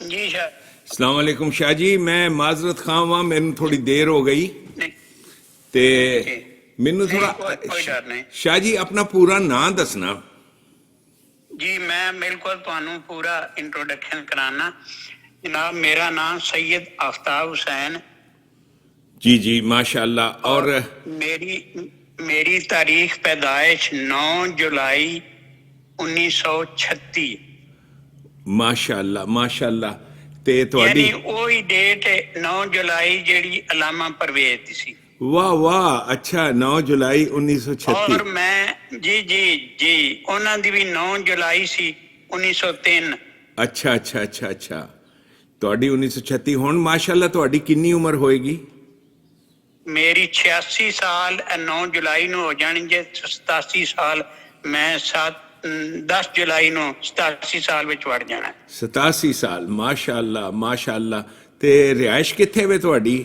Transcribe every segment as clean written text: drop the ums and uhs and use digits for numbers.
जी शाह। अस्सलाम वालेकुम शाह जी, मैं माजरत खां वां, मैनू थोड़ी देर हो गई नहीं ते जी मैनू नहीं, थोड़ा कोई डर नहीं शाह जी अपना पूरा नाम दसना। जी। मैं बिल्कुल तुहानू पूरा इंट्रोडक्शन कराना। जनाब मेरा नाम सैयद आफ्ताब हुसैन जी जी माशाअल्लाह। और और मेरी मेरी तारीख पैदाइश 9 जुलाई 1936, माशाअल्लाह माशाअल्लाह। ते यानी ਤੁਹਾਡੀ वही डेट 9 जुलाई जेड़ी अलामा परवेज दी सी। वाह वाह, अच्छा 9 जुलाई 1936। और मैं जी जी जी उन्हों दी भी 9 जुलाई सी 1903। अच्छा अच्छा अच्छा अच्छा, ਤੁਹਾਡੀ 1936। ਹੁਣ ਮਾਸ਼ਾਅੱਲਾ ਤੁਹਾਡੀ ਕਿੰਨੀ ਉਮਰ ਹੋਏਗੀ? मेरी 86 साल 9 जुलाई ਨੂੰ ਹੋ ਜਾਣਗੇ। 87 ਸਾਲ ਮੈਂ 10 जुलाई ਨੂੰ 87 ਸਾਲ ਵਿੱਚ ਵੜ ਜਾਣਾ। 87 ਸਾਲ, ਮਾਸ਼ਾਅੱਲਾ ਮਾਸ਼ਾਅੱਲਾ। ਤੇ ਰਿਹਾਇਸ਼ ਕਿੱਥੇ ਵੇ ਤੁਹਾਡੀ?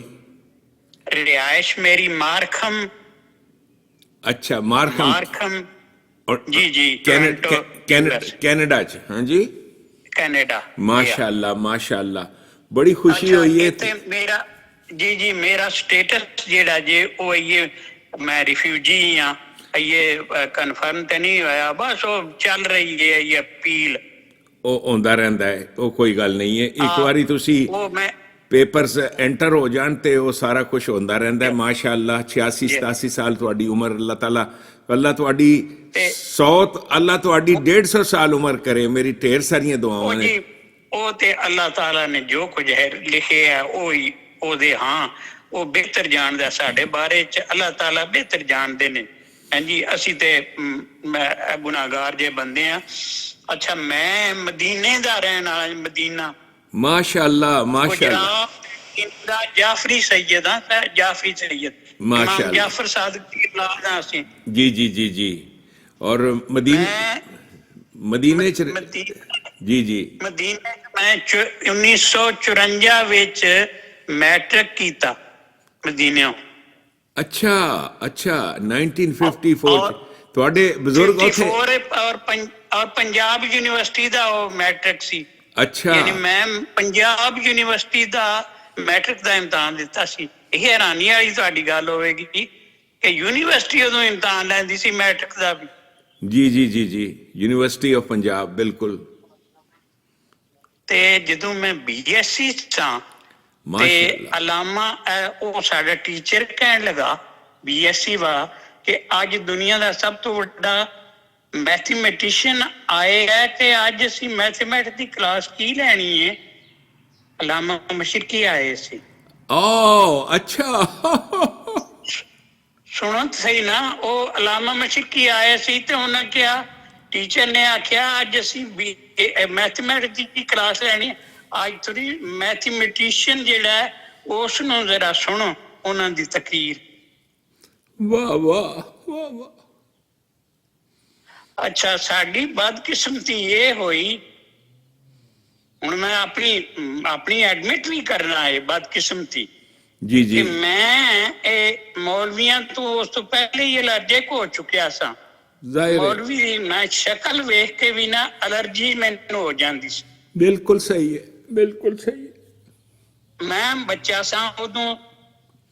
रिहायश मेरी मारखम। अच्छा मारखम। मारखम और जी जी टोरंटो कनाडा च? हाँ जी कनाडा। माशाअल्लाह माशाअल्लाह, बड़ी खुशी अच्छा हुई है। इत्थे मेरा जी जी मेरा स्टेटस जेड़ा जे वो ये मैं रिफ्यूजी हाँ। ये कन्फर्म तो नहीं होया, बस वो चल रही है ये अपील। ਉਹ ਆਉਂਦਾ ਰਹਿੰਦਾ ਹੈ, ਉਹ ਕੋਈ ਗੱਲ ਨਹੀਂ ਹੈ। ਇੱਕ ਵਾਰੀ ਤੁਸੀਂ वो मैं ਪੇਪਰਸ ਐਂਟਰ ਹੋ ਜਾਣ ਤੇ ਉਹ ਸਾਰਾ ਕੁਝ ਹੁੰਦਾ ਰਹਿੰਦਾ ਹੈ। ਮਾਸ਼ਾਅੱਲਾ 86 ਜੀ 87 ਸਾਲ ਤੁਹਾਡੀ ਉਮਰ, ਅੱਲਾਹ ਤਾਲਾ ਅੱਲਾਹ ਤੁਹਾਡੀ ਤੇ 100 ਅੱਲਾਹ ਤੁਹਾਡੀ 150 ਸਾਲ ਉਮਰ ਕਰੇ। ਮੇਰੀ ਢੇਰ ਸਾਰੀਆਂ ਉਹ ਦੁਆਵਾਂ ਨੇ। ਜੀ ਉਹ ਤੇ ਅੱਲਾਹ ਤਾਲਾ ਨੇ ਜੋ ਕੁਝ ਹੈ ਲਿਖਿਆ ਉਹ ਹੀ ਉਹਦੇ। ਹਾਂ ਉਹ ਬਿਹਤਰ ਜਾਣਦਾ ਸਾਡੇ ਬਾਰੇ ਚ। ਅੱਲਾਹ ਤਾਲਾ ਬਿਹਤਰ ਜਾਣਦੇ ਨੇ। ਹਾਂਜੀ ਅਸੀਂ ਤੇ ਮੈਂ ਗੁਨਾਹਗਾਰ ਜੇ ਬੰਦੇ ਆ। ਅੱਛਾ ਮੈਂ ਮਦੀਨੇ ਦਾ ਰਹਿਣ ਵਾਲਾ, ਮਦੀਨਾ माशाअल्लाह माशाअल्लाह गुजरात इंदा जाफरी सैयद हाँ। जाफरी सैयद इमाम माशाअल्लाह। जाफर सादिक की औलाद हाँ ਅਸੀਂ। जी जी जी जी। और मैं मदीने च मदीना जी जी। मदीने मैं 1954 ਵਿੱਚ मैट्रिक ਕੀਤਾ मदीने। अच्छा अच्छा 1954 और ਚ ਤੁਹਾਡੇ ਬਜ਼ੁਰਗ ਉੱਥੇ? 54 और पंजाब यूनिवर्सिटी ਦਾ ਉਹ मैट्रिक ਸੀ। अच्छा यानी मैं पंजाब यूनिवर्सिटी ਦਾ मैट्रिक ਦਾ ਇਮਤਿਹਾਨ ਦਿੱਤਾ ਸੀ। ਇਹ ਹੈਰਾਨੀ ਵਾਲੀ ਤੁਹਾਡੀ ਗੱਲ ਹੋਵੇਗੀ ਕਿ ਯੂਨੀਵਰਸਿਟੀ ਉਦੋਂ ਇਮਤਿਹਾਨ ਲੈਂਦੀ ਸੀ ਮੈਟ੍ਰਿਕ ਦਾ ਵੀ। जी जी जी जी, यूनिवर्सिटी ऑफ पंजाब बिल्कुल। ਤੇ ਜਦੋਂ ਮੈਂ BSc ਸਾਂ ਤੇ माशाअल्लाह ਅਲਾਮਾ ਉਹ ਸਾਡਾ ਟੀਚਰ ਕਹਿਣ ਲੱਗਾ BSc ਵਾ ਕਿ ਅੱਜ ਦੁਨੀਆ ਦਾ ਸਭ ਤੋਂ ਵੱਡਾ ਮੈਥਮੈਟੀਸ਼ੀਅਨ ਆਏਗਾ ਤੇ ਅੱਜ ਅਸੀਂ ਮੈਥਮੈਟਿਕਸ ਦੀ ਕਲਾਸ ਕੀ ਲੈਣੀ ਹੈ। ਅਲਾਮਾ ਮਸ਼ਰਕੀ ਆਏ ਸੀ। ओ अच्छा ਸੁਣੋ ਸਹੀ ਨਾ, ਉਹ ਅਲਾਮਾ ਮਸ਼ਰਕੀ ਆਏ ਸੀ ਤੇ ਉਹਨਾਂ ਕਿਹਾ, ਟੀਚਰ ਨੇ ਆਖਿਆ ਅੱਜ ਅਸੀਂ ਮੈਥਮੈਟਿਕਸ ਦੀ ਕਲਾਸ ਲੈਣੀ ਹੈ। ਅੱਜ ਥੋੜੀ ਮੈਥਮੈਟੀਸ਼ੀਅਨ ਜਿਹੜਾ ਹੈ ਉਸ ਨੂੰ ਜ਼ਰਾ ਸੁਣੋ ਉਹਨਾਂ ਦੀ ਤਕਰੀਰ। वाह वाह वाह वाह। ਅੱਛਾ ਸਾਡੀ ਬਦਕਿਸਮਤੀ ਇਹ ਹੋਈ, ਹੁਣ ਮੈਂ ਆਪਣੀ ਐਡਮਿਟ ਵੀ ਕਰਨਾ ਹੈ ਬਦਕਿਸਮਤੀ जी जी ਕਿ ਮੈਂ ਇਹ ਮੌਲਵੀਆਂ ਤੋਂ ਉਸ ਤੋਂ ਪਹਿਲੇ ਹੀ ਅਲਰਜਿਕ ਹੋ ਚੁੱਕਿਆ ਸਾਂ। जाहिर है, ਮੌਲਵੀ ਦੀ ਮੈਂ ਸ਼ਕਲ ਵੇਖ ਕੇ ਵੀ ਨਾ ਅਲਰਜੀ ਮੈਨੂੰ ਹੋ ਜਾਂਦੀ ਸੀ। बिल्कुल सही है बिल्कुल सही है। ਮੈਂ ਬੱਚਾ ਸਾਂ ਉਦੋਂ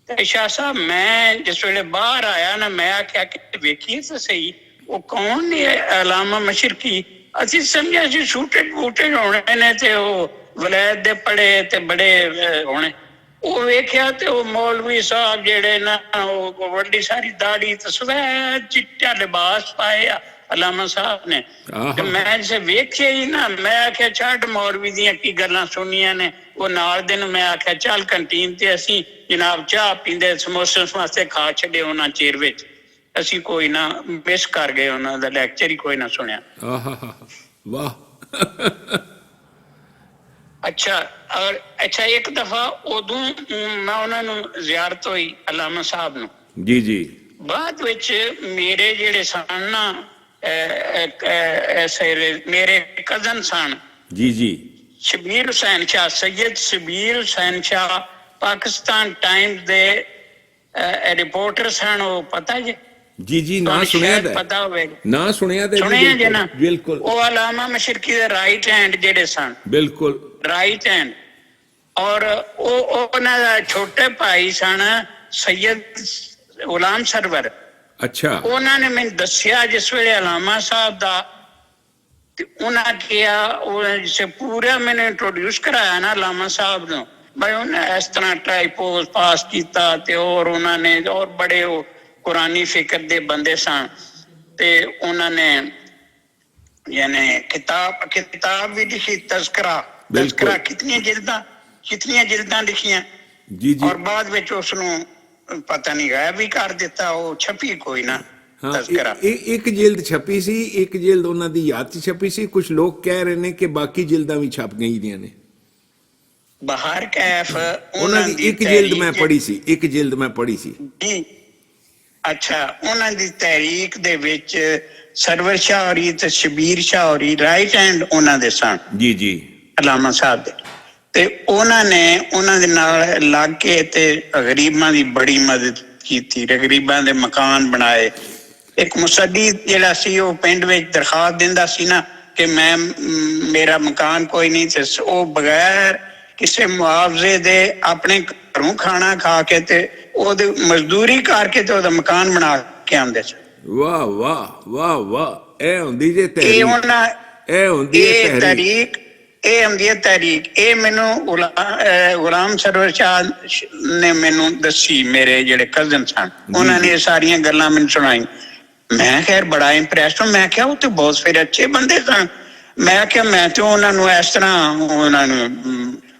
ਤੇ ਸ਼ਾਹ ਸਾਹਿਬ ਮੈਂ ਜਿਸ ਵੇਲੇ ਬਾਹਰ ਆਇਆ ਨਾ ਮੈਂ ਆਖਿਆ ਕਿ ਵੇਖੀਏ ਤਾਂ ਸਹੀ ਉਹ ਕੌਣ ਨੇ ਅਲਾਮਾ ਮਸ਼ਰਕੀ। ਅਸੀਂ ਸਮਝਿਆ ਸੀ ਛੂਟੇ ਬੂਟੇ ਹੋਣੇ ਨੇ ਤੇ ਉਹ ਵਲੈਤ ਦੇ ਪੜੇ ਤੇ ਬੜੇ ਹੋਣੇ। ਉਹ ਵੇਖਿਆ ਤੇ ਉਹ ਮੌਲਵੀ ਸਾਹਿਬ ਜਿਹੜੇ ਨਾ ਉਹ ਵੱਡੀ ਸਾਰੀ ਦਾੜੀ ਤੇ ਸਵੈਦ ਚਿੱਟਾ ਲਿਬਾਸ ਪਾਇਆ ਅਲਾਮਾ ਸਾਹਿਬ ਨੇ। ਤੇ ਮੈਂ ਜੇ ਵੇਖਿਆ ਹੀ ਨਾ ਮੈਂ ਆਖਿਆ ਛੱਡ ਮੌਲਵੀ ਦੀਆਂ ਕੀ ਗੱਲਾਂ ਸੁਣੀਆਂ ਨੇ। ਉਹ ਨਾਲ ਦੇ ਨੂੰ ਮੈਂ ਆਖਿਆ ਚੱਲ ਕੰਟੀਨ ਤੇ ਅਸੀਂ ਜਨਾਬ ਚਾਹ ਪੀਂਦੇ ਸਮੋਸੇ ਸਮਾਸੇ ਖਾ ਛੱਡੇ ਉਹਨਾਂ ਚਿਰ ਵਿੱਚ। ਅਸੀਂ ਕੋਈ ਨਾ ਮਿਸ ਕਰ ਗਏ ਉਹਨਾਂ ਦਾ ਲੈਕਚਰ ਹੀ ਕੋਈ ਨਾ ਸੁਣਿਆ। वाह ਅੱਛਾ ਔਰ ਅੱਛਾ ਇੱਕ ਦਫਾ ਉਦੋਂ ਮੈਂ ਉਹਨਾਂ ਨੂੰ ਜ਼ਿਆਰਤ ਹੋਈ ਅਲਾਮਾ ਸਾਹਿਬ ਨੂੰ। जी जी ਬਾਅਦ ਵਿੱਚ ਮੇਰੇ ਜਿਹੜੇ ਸਨ ਨਾ ਮੇਰੇ ਕਜ਼ਨ ਸਨ जी जी ਸ਼ਬੀਰ ਹੁਸੈਨ ਸ਼ਾਹ, ਸੈयद ਸ਼ਬੀਰ ਹੁਸੈਨ ਸ਼ਾਹ ਪਾਕਿਸਤਾਨ ਟਾਈਮਸ ਦੇ ਰਿਪੋਰਟਰ ਸਨ। ਉਹ ਪਤਾ ਜੀ ਜੀ ਜੀ, ਨਾ ਤੁਹਾਨੂੰ ਸੁਣਿਆ ਸ਼ਾਇਦ ਤਾਂ ਹੈ। ਪਤਾ ਹੋਵੇਗਾ। ਨਾ ਸੁਣਿਆ ਤਾਂ ਜੀ, ਸੁਣਿਆ ਜੇ ਨਾ? ਬਿਲਕੁਲ ਉਹ ਅਲਾਮਾ ਮਸ਼ਰਕੀ ਦੇ ਰਾਈਟ ਹੈਂਡ ਜਿਹੜੇ ਸਨ, ਬਿਲਕੁਲ। Right hand. ਔਰ ਉਹ ਉਹਨਾਂ ਦਾ ਛੋਟੇ ਭਾਈ ਸਨ ਸੈਯਦ ਗੁਲਾਮ ਸਰਵਰ। ਅੱਛਾ ਉਹਨਾਂ ਨੇ ਮੈਨੂੰ ਦੱਸਿਆ ਜਿਸ ਵੇਲੇ ਅਲਾਮਾ ਸਾਹਿਬ ਦਾ, ਤੇ ਉਹਨਾਂ ਕਿਹਾ, ਉਹ ਜਿਸੇ ਪੂਰਾ ਮੈਨੂੰ ਇੰਟਰੋਡਿਊਸ ਕਰਾਇਆ ਨਾ ਅਲਾਮਾ ਸਾਹਿਬ ਨੂੰ, ਬਈ ਉਹਨੇ ਇਸ ਤਰ੍ਹਾਂ ਟਾਈਪੋਸ ਪਾਸ ਕੀਤਾ, ਤੇ ਔਰ ਉਹਨਾਂ ਨੇ ਔਰ ਬੜੇ ਉਹ ਕੁਰਾਨੀ ਫਿਕਰ ਦੇ ਬੰਦੇ ਸਨ, ਤੇ ਉਹਨਾਂ ਨੇ ਯਾਨੀ ਕਿਤਾਬ ਵੀ ਲਿਖੀ, ਤਜ਼ਕਰਾ ਕਿਤਨੀਆਂ ਜਿਲਦਾਂ ਲਿਖੀਆਂ, ਜੀ ਜੀ। ਔਰ ਬਾਅਦ ਵਿੱਚ ਉਸ ਨੂੰ ਪਤਾ ਨਹੀਂ ਗਾਇਬ ਵੀ ਕਰ ਦਿੱਤਾ, ਉਹ ਛਪੀ ਕੋਈ ਨਾ ਹਾਂ, ਤਜ਼ਕਰਾ। ਇੱਕ ਜਿਲਦ ਛਪੀ ਸੀ, ਇੱਕ ਜਿਲਦ ਉਹਨਾਂ ਦੀ ਯਾਦ 'ਚ ਛਪੀ ਸੀ। ਕੁਝ ਲੋਕ ਕਹਿ ਰਹੇ ਨੇ ਕਿ ਬਾਕੀ ਜਿਲਦਾਂ ਵੀ ਛਪ ਗਈਆਂ ਨੇ। ਬਹਾਰ ਕੈਫ ਉਹਨਾਂ ਦੀ ਇੱਕ ਜਿਲਦ ਮੈਂ ਪੜ੍ਹੀ ਸੀ, ਇੱਕ ਜਿਲਦ ਮੈਂ ਪੜ੍ਹੀ ਸੀ ਜੀ। ਅੱਛਾ, ਉਹਨਾਂ ਦੀ ਤਹਿਰੀਕ ਦੇ ਵਿੱਚ ਸਰਵਰ ਸ਼ਾਹ ਹੋਰੀ ਤੇ ਸ਼ਬੀਰ ਸ਼ਾਹ ਹੋਰੀ ਰਾਈਟ ਹੈਂਡ ਉਹਨਾਂ ਦੇ ਸਨ, ਜੀ ਜੀ। ਅਲਾਮਾ ਸਾਹਿਬ ਦੇ। ਤੇ ਉਹਨਾਂ ਨੇ ਉਹਨਾਂ ਦੇ ਨਾਲ ਲੱਗ ਕੇ ਤੇ ਗਰੀਬਾਂ ਦੀ ਬੜੀ ਮਦਦ ਕੀਤੀ, ਗਰੀਬਾਂ ਦੇ ਮਕਾਨ ਬਣਾਏ। ਇੱਕ ਮੁਸੱਦੀ ਜਿਹੜਾ ਸੀ ਉਹ ਪਿੰਡ ਵਿੱਚ ਦਰਖਾਸਤ ਦਿੰਦਾ ਸੀ ਨਾ ਕਿ ਮੇਰਾ ਮਕਾਨ ਕੋਈ ਨਹੀਂ, ਤੇ ਉਹ ਬਗੈਰ ਕਿਸੇ ਮੁਆਵਜ਼ੇ ਦੇ ਆਪਣੇ ਘਰੋਂ ਖਾਣਾ ਖਾ ਕੇ ਤੇ ਉਹਦੀ ਮਜ਼ਦੂਰੀ ਕਰਕੇ ਤੇ ਉਹਦਾ ਮਕਾਨ ਬਣਾ ਕੇ ਆਉਂਦੇ ਸੀ। ਵਾਹ ਵਾਹ ਵਾਹ ਵਾਹ, ਇਹ ਹੁੰਦੀ ਜੇ ਇਹ ਤਹਿਰੀਕ, ਉਹਨਾਂ ਇਹ ਹੁੰਦੀ ਹੈ ਤਹਿਰੀਕ। ਇਹ ਹੁੰਦੀ ਹੈ ਤਹਿਰੀਕ। ਇਹ ਮੈਨੂੰ ਗੁਲਾਮ ਸਰਵਰ ਸ਼ਾਹ ਨੇ ਮੈਨੂੰ ਦੱਸੀ, ਮੇਰੇ ਜਿਹੜੇ ਕਜ਼ਨ ਸਨ, ਉਹਨਾਂ ਨੇ ਇਹ ਸਾਰੀਆਂ ਗੱਲਾਂ ਮੈਨੂੰ ਸੁਣਾਈ। ਮੈਂ ਖੈਰ ਬੜਾ ਇੰਪ੍ਰੈਸਡ ਹਾਂ। ਮੈਂ ਕਿਹਾ ਉਹ ਤੇ ਬਹੁਤ ਫਿਰ ਅੱਛੇ ਬੰਦੇ ਸਨ। ਮੈਂ ਕਿਹਾ ਮੈਂ ਤੇ ਉਹਨਾਂ ਨੂੰ ਇਸ ਤਰ੍ਹਾਂ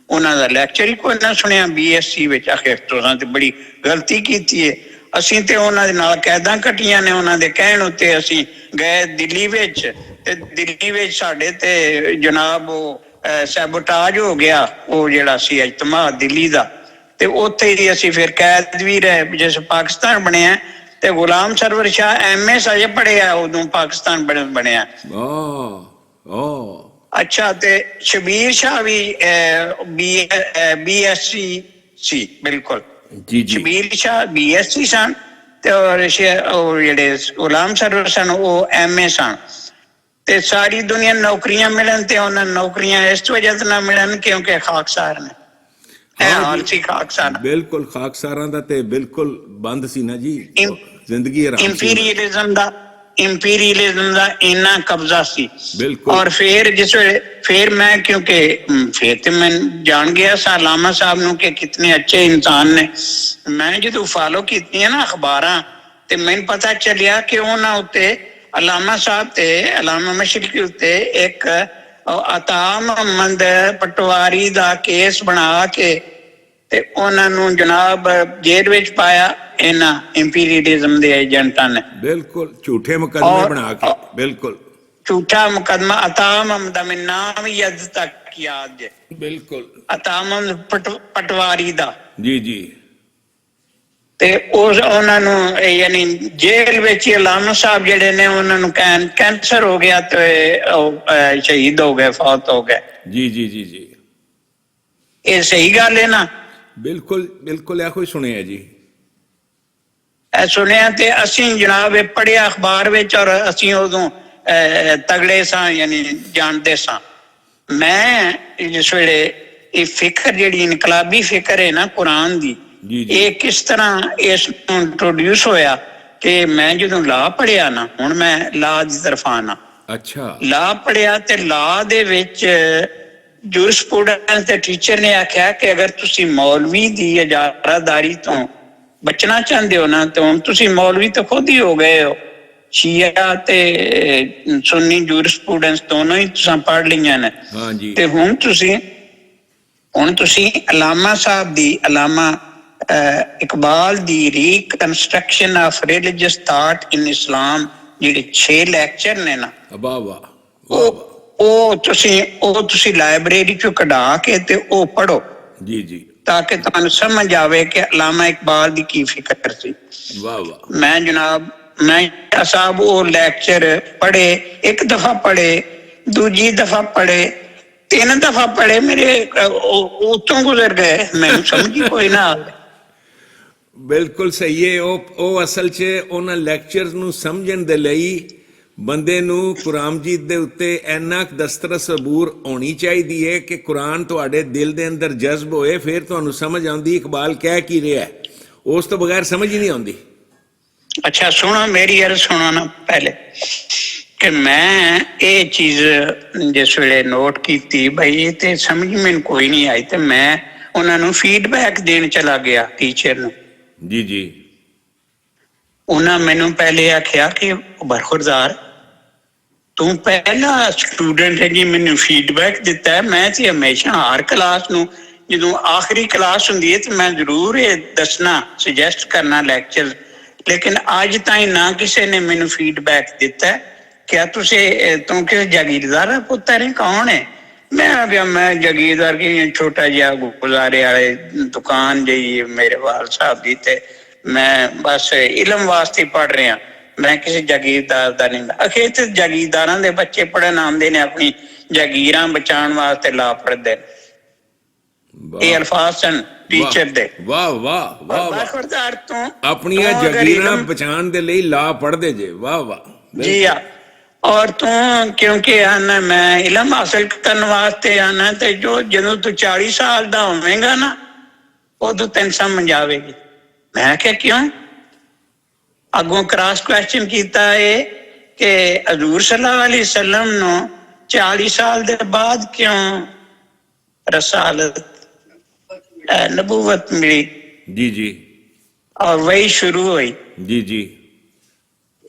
ਉਹਨਾਂ ਦਾ ਲੈਕਚਰ ਹੀ ਕੋਈ ਨਾ ਸੁਣਿਆ BSc ਵਿੱਚ। ਆਖਿਰ ਤੁਸੀਂ ਤੇ ਬੜੀ ਗਲਤੀ ਕੀਤੀ ਹੈ। ਅਸੀਂ ਤੇ ਉਹਨਾਂ ਦੇ ਨਾਲ ਕੈਦਾਂ ਕੱਟੀਆਂ ਨੇ, ਉਹਨਾਂ ਦੇ ਕਹਿਣ ਉੱਤੇ ਅਸੀਂ ਗਏ ਦਿੱਲੀ ਵਿੱਚ, ਤੇ ਦਿੱਲੀ ਵਿੱਚ ਸਾਡੇ ਤੇ ਜਨਾਬ ਉਹ ਸੈਬੋਟਾਜ ਹੋ ਗਿਆ, ਉਹ ਜਿਹੜਾ ਸੀ ਇਜਤਮਾ ਦਿੱਲੀ ਦਾ, ਤੇ ਉੱਥੇ ਹੀ ਅਸੀਂ ਫਿਰ ਕੈਦ ਵੀ ਰਹੇ। ਜਿਸ ਪਾਕਿਸਤਾਨ ਬਣਿਆ ਤੇ ਗੁਲਾਮ ਸਰਵਰ ਸ਼ਾਹ MA ਅਜੇ ਪੜ੍ਹਿਆ ਉਦੋਂ ਪਾਕਿਸਤਾਨ ਬਣਿਆ। ਅੱਛਾ, ਤੇ ਸ਼ਬੀਰ ਸ਼ਾਹ ਵੀ BSc ਸੀ, ਬਿਲਕੁਲ ਜੀ ਜੀ। ਸ਼ਬੀਰ ਸ਼ਾਹ BSc ਸਨ, ਤੇ ਉਹ ਜਿਹੜੇ ਗੁਲਾਮ ਸਰਵਰ ਸਨ ਉਹ MA ਸਨ। ਤੇ ਸਾਰੀ ਦੁਨੀਆ ਨੌਕਰੀਆਂ ਮਿਲਣ, ਤੇ ਉਹਨਾਂ ਨੂੰ ਨੌਕਰੀਆਂ ਇਸ ਵਜ੍ਹਾ ਤੋਂ ਨਾ ਮਿਲਣ ਕਿਉਂਕਿ ਖਾਕਸਾਰ ਨੇ। ਇਹ ਹਾਲ ਸੀ ਖਾਕਸਾਰ। ਬਿਲਕੁਲ, ਖਾਕਸਾਰਾਂ ਦਾ ਤੇ ਬਿਲਕੁਲ ਬੰਦ ਸੀ ਨਾ ਜੀ, ਜ਼ਿੰਦਗੀ ਆਰਾਮ ਸੀ। ਇੰਪੀਰੀਅਲਿਜ਼ਮ ਦਾ ਇੰਨਾ ਕਬਜ਼ਾ ਸੀ। ਔਰ ਫਿਰ ਜਿਸ ਵੇਲੇ ਫਿਰ ਮੈਂ ਕਿਉਂਕਿ ਫਿਰ ਤੇ ਮੈਂ ਜਾਣ ਗਿਆ ਸਾਂ ਅਲਾਮਾ ਸਾਹਿਬ ਨੂੰ ਕਿ ਕਿਤਨੇ ਅੱਛੇ ਇਨਸਾਨ ਨੇ। ਮੈਂ ਜਦੋਂ ਫਾਲੋ ਕੀਤੀਆਂ ਨਾ ਅਖਬਾਰਾਂ, ਤੇ ਮੈਨੂੰ ਪਤਾ ਚੱਲਿਆ ਕਿ ਉਹਨਾਂ ਉੱਤੇ ਅਲਾਮਾ ਸਾਹਿਬ ਤੇ ਅਲਾਮਾ ਮਸ਼ਰਕੀ ਉੱਤੇ ਇੱਕ ਅਤਾ ਮੁਹੰਮਦ ਪਟਵਾਰੀ ਦਾ ਕੇਸ ਬਣਾ ਕੇ ਤੇ ਉਹਨਾਂ ਨੂੰ ਜਨਾਬ ਜੇਲ੍ਹ ਵਿੱਚ ਪਾਇਆ ਇਹਨਾਂ ਇੰਪੀਰੀਅਲਿਜ਼ਮ ਦੇ ਏਜੰਟਾਂ ਨੇ। ਬਿਲਕੁਲ ਝੂਠੇ ਮੁਕੱਦਮੇ ਬਣਾ ਕੇ। ਬਿਲਕੁਲ ਝੂਠਾ ਮੁਕੱਦਮਾ ਅਤਾ ਮੁਹੰਮਦ ਦਾ ਮੈਨੂੰ ਨਾਮ ਹੀ ਅੱਜ ਤੱਕ ਯਾਦ ਹੈ। ਬਿਲਕੁਲ ਅਤਾ ਮੁਹੰਮਦ ਪਟਵਾਰੀ ਦਾ। ਜੀ ਜੀ। ਤੇ ਉਹਨਾਂ ਨੂੰ ਯਾਨੀ ਜੇਲ੍ਹ ਵਿੱਚ ਅਲਾਮਾ ਸਾਹਿਬ ਜਿਹੜੇ ਨੇ ਉਹਨਾਂ ਨੂੰ ਕੈਂਸਰ ਹੋ ਗਿਆ ਤੇ ਉਹ ਸ਼ਹੀਦ ਹੋ ਗਏ, ਫੌਤ ਹੋ ਗਏ। ਜੀ ਜੀ ਜੀ ਜੀ। ਇਹ ਸਹੀ ਗੱਲ ਹੈ ਨਾ? ਬਿਲਕੁਲ ਬਿਲਕੁਲ, ਇਹੋ ਹੀ ਸੁਣਿਆ ਜੀ। ਇਹ ਸੁਣਿਆ ਤੇ ਅਸੀਂ ਜਨਾਬ ਇਹ ਪੜ੍ਹਿਆ ਅਖਬਾਰ ਵਿੱਚ, ਔਰ ਅਸੀਂ ਉਦੋਂ ਤਗੜੇ ਸਾਂ, ਯਾਨੀ ਜਾਣਦੇ ਸਾਂ। ਮੈਂ ਜਿਸ ਵੇਲੇ ਇਹ ਫਿਕਰ ਜਿਹੜੀ ਇਨਕਲਾਬੀ ਫਿਕਰ ਹੈ ਨਾ ਕੁਰਾਨ ਦੀ, ਇਹ ਕਿਸ ਤਰ੍ਹਾਂ ਇਸ ਨੂੰ ਇੰਟਰੋਡਿਊਸ ਹੋਇਆ ਕਿ ਮੈਂ ਜਦੋਂ ਲਾਅ ਪੜ੍ਹਿਆ ਨਾ, ਹੁਣ ਮੈਂ ਲਾਅ ਦੀ ਤਰਫ ਆਣਾ। ਅੱਛਾ, ਲਾਅ ਪੜ੍ਹਿਆ ਤੇ ਲਾਅ ਦੇ ਵਿੱਚ ਜੂਰਿਸਪ੍ਰੂਡੈਂਸ ਦੇ ਟੀਚਰ ਨੇ ਆਖਿਆ ਕਿ ਅਗਰ ਤੁਸੀਂ ਮੌਲਵੀ ਦੀ ਇਜਾਰਾਦਾਰੀ ਤੋਂ ਬਚਣਾ ਚਾਹੁੰਦੇ ਹੋ ਨਾ, ਤੇ ਹੁਣ ਤੁਸੀਂ ਮੌਲਵੀ ਤਾਂ ਖੁਦ ਹੀ ਹੋ ਗਏ ਹੋ। ਸ਼ੀਆ ਤੇ ਸੁੰਨੀ ਜੂਰਿਸਪ੍ਰੂਡੈਂਸ ਦੋਨੋਂ ਹੀ ਤੁਸੀਂ ਪੜ੍ਹ ਲਈਆਂ ਨੇ। ਤੇ ਹੁਣ ਤੁਸੀਂ ਅਲਾਮਾ ਸਾਹਿਬ ਦੀ, ਅਲਾਮਾ ਇਕਬਾਲ ਦੀ ਰੀਕਨਸਟਰਕਸ਼ਨ ਆਫ ਰਿਲੀਜੀਅਸ ਥਾਟ ਇਨ ਇਸਲਾਮ ਜਿਹੜੇ 6 ਲੈਕਚਰ ਨੇ ਨਾ, ਉਹ ਤੁਸੀਂ ਲਾਇਬ੍ਰੇਰੀ ਚੋਂ ਕਢਾ ਕੇ ਤੇ ਉਹ ਪੜ੍ਹੋ। ਜੀ ਜੀ। ਤਾਂ ਕਿ ਤੁਹਾਨੂੰ ਸਮਝ ਆਵੇ ਕਿ ਅਲਾਮਾ ਇਕਬਾਲ ਦੀ ਕੀ ਫਿਕਰ ਸੀ। ਵਾਹ ਵਾਹ। ਮੈਂ ਜਨਾਬ ਸਾਹਿਬ ਉਹ ਲੈਕਚਰ ਪੜ੍ਹੇ, ਇੱਕ ਦਫਾ ਪੜ੍ਹੇ, ਦੂਜੀ ਦਫਾ ਪੜ੍ਹੇ, 3 ਦਫਾ ਪੜ੍ਹੇ, ਮੇਰੇ ਉੱਤੋਂ ਗੁਜ਼ਰ ਗਏ, ਮੈਨੂੰ ਸਮਝ ਹੀ ਕੋਈ ਨਾ ਆਵੇ। ਬਿਲਕੁਲ ਸਹੀ ਹੈ। ਉਹ ਅਸਲ 'ਚ ਉਹਨਾਂ ਲੈਕਚਰਸ ਨੂੰ ਸਮਝਣ ਦੇ ਲਈ ਬੰਦੇ ਨੂੰ ਕੁਰਾਨ ਮਜੀਦ ਦੇ ਉੱਤੇ ਇੰਨਾ ਕੁ ਦਸਤਰ ਸਬੂਰ ਹੋਣੀ ਚਾਹੀਦੀ ਹੈ ਕਿ ਕੁਰਾਨ ਤੁਹਾਡੇ ਦਿਲ ਦੇ ਅੰਦਰ ਜਜ਼ਬ ਹੋਏ, ਫਿਰ ਤੁਹਾਨੂੰ ਸਮਝ ਆਉਂਦੀ ਇਕਬਾਲ ਕਹਿ ਕੀ ਰਿਹਾ। ਉਸ ਤੋਂ ਬਗੈਰ ਸਮਝ ਹੀ ਨਹੀਂ ਆਉਂਦੀ। ਅੱਛਾ ਸੁਣੋ ਮੇਰੀ ਗੱਲ ਸੁਣੋ ਨਾ ਪਹਿਲੇ, ਕਿ ਮੈਂ ਇਹ ਚੀਜ਼ ਜਿਸ ਵੇਲੇ ਨੋਟ ਕੀਤੀ ਬਈ ਇਹ ਤੇ ਸਮਝ ਮੈਨੂੰ ਕੋਈ ਨਹੀਂ ਆਈ, ਤੇ ਮੈਂ ਉਹਨਾਂ ਨੂੰ ਫੀਡਬੈਕ ਦੇਣ ਚਲਾ ਗਿਆ ਟੀਚਰ ਨੂੰ। ਜੀ ਜੀ। ਉਹਨਾਂ ਮੈਨੂੰ ਪਹਿਲੇ ਆਖਿਆ ਕਿ ਬਰਖੁਰਦਾਰ ਤੂੰ ਪਹਿਲਾ ਸਟੂਡੈਂਟ ਹੈ ਜੀ, ਮੈਨੂੰ ਫੀਡਬੈਕ ਦਿੱਤਾ। ਮੈਂ ਤੇ ਹਮੇਸ਼ਾ ਹਰ ਕਲਾਸ ਨੂੰ ਜਦੋਂ ਆਖਰੀ ਕਲਾਸ ਹੁੰਦੀ ਹੈ ਤੇ ਮੈਂ ਜ਼ਰੂਰ ਇਹ ਦੱਸਣਾ, ਸੁਜੈਸਟ ਕਰਨਾ ਲੈਕਚਰ, ਲੇਕਿਨ ਅੱਜ ਤਾਈਂ ਨਾ ਕਿਸੇ ਨੇ ਮੈਨੂੰ ਫੀਡਬੈਕ ਦਿੱਤਾ। ਕਿਆ ਤੂੰ ਕਿਸੇ ਜਾਗੀਰਦਾਰ ਦਾ ਪੁੱਤਰ ਹੈ, ਕੌਣ ਹੈ? ਮੈਂ ਆ ਗਿਆ, ਮੈਂ ਜਾਗੀਰਦਾਰ ਕੀ, ਛੋਟਾ ਜਿਹਾ ਗੁਜ਼ਾਰੇ ਵਾਲੇ ਦੁਕਾਨ ਜਿਹੀ ਮੇਰੇ ਵਾਲ ਸਾਹਿਬ ਦੀ, ਤੇ ਮੈਂ ਬਸ ਇਲਮ ਵਾਸਤੇ ਪੜ੍ਹ ਰਿਹਾ, ਮੈਂ ਕਿਸੇ ਜਾਗੀਰਦਾਰ ਦਾ ਨਹੀਂ। ਅਖੀਰ ਤੇ ਜਾਗੀਰਦਾਰਾਂ ਦੇ ਬੱਚੇ ਪੜ੍ਹਨ ਆਉਂਦੇ ਨੇ, ਆਪਣੀ ਜਾਗੀਰਾਂ ਬਚਾਉਣ ਵਾਸਤੇ ਲਾ ਪੜ੍ਹਦੇ ਨੇ। ਇਹ ਅਲਫਾਜ਼ ਸਨ ਟੀਚਰ ਦੇ। ਵਾਹ ਵਾਹ ਵਾਹ। ਬਰਖੁਰਦਾਰ ਤੂੰ ਆਪਣੀਆਂ ਜਾਗੀਰਾਂ ਬਚਾਉਣ ਦੇ ਲਈ ਲਾ ਪੜ੍ਹਦੇ ਜੇ। ਵਾਹ ਵਾਹ ਜੀ ਆ। ਔਰ ਤੂੰ ਕਿਉਂਕਿ ਆਨਾ ਮੈਂ ਇਲਮ ਹਾਸਿਲ ਕਰਨ ਵਾਸਤੇ ਆਨਾ, ਤੇ ਜਦੋਂ ਤੂੰ 40 ਸਾਲ ਦਾ ਹੋਵੇਂਗਾ ਨਾ ਉਦੋਂ ਤੈਨੂੰ ਸਮਝ ਆਵੇਗੀ। ਮੈਂ ਕਿਹਾ ਕਿਉਂ? ਅੱਗੋਂ ਕ੍ਰਾਸ ਕੁਐਸਚਨ ਕੀਤਾ ਹੈ ਕਿ ਹਜ਼ੂਰ ਸੱਲੱਲਾਹੁ ਅਲੈਹਿ ਵਸੱਲਮ ਨੂੰ 40 ਸਾਲ ਦੇ ਬਾਅਦ ਕਿਉਂ ਰਸਾਲਤ ਨਬੂਵਤ ਮਿਲੀ? ਜੀ ਜੀ। ਔਰ ਵਹੀ ਸ਼ੁਰੂ ਹੋਈ। ਜੀ ਜੀ।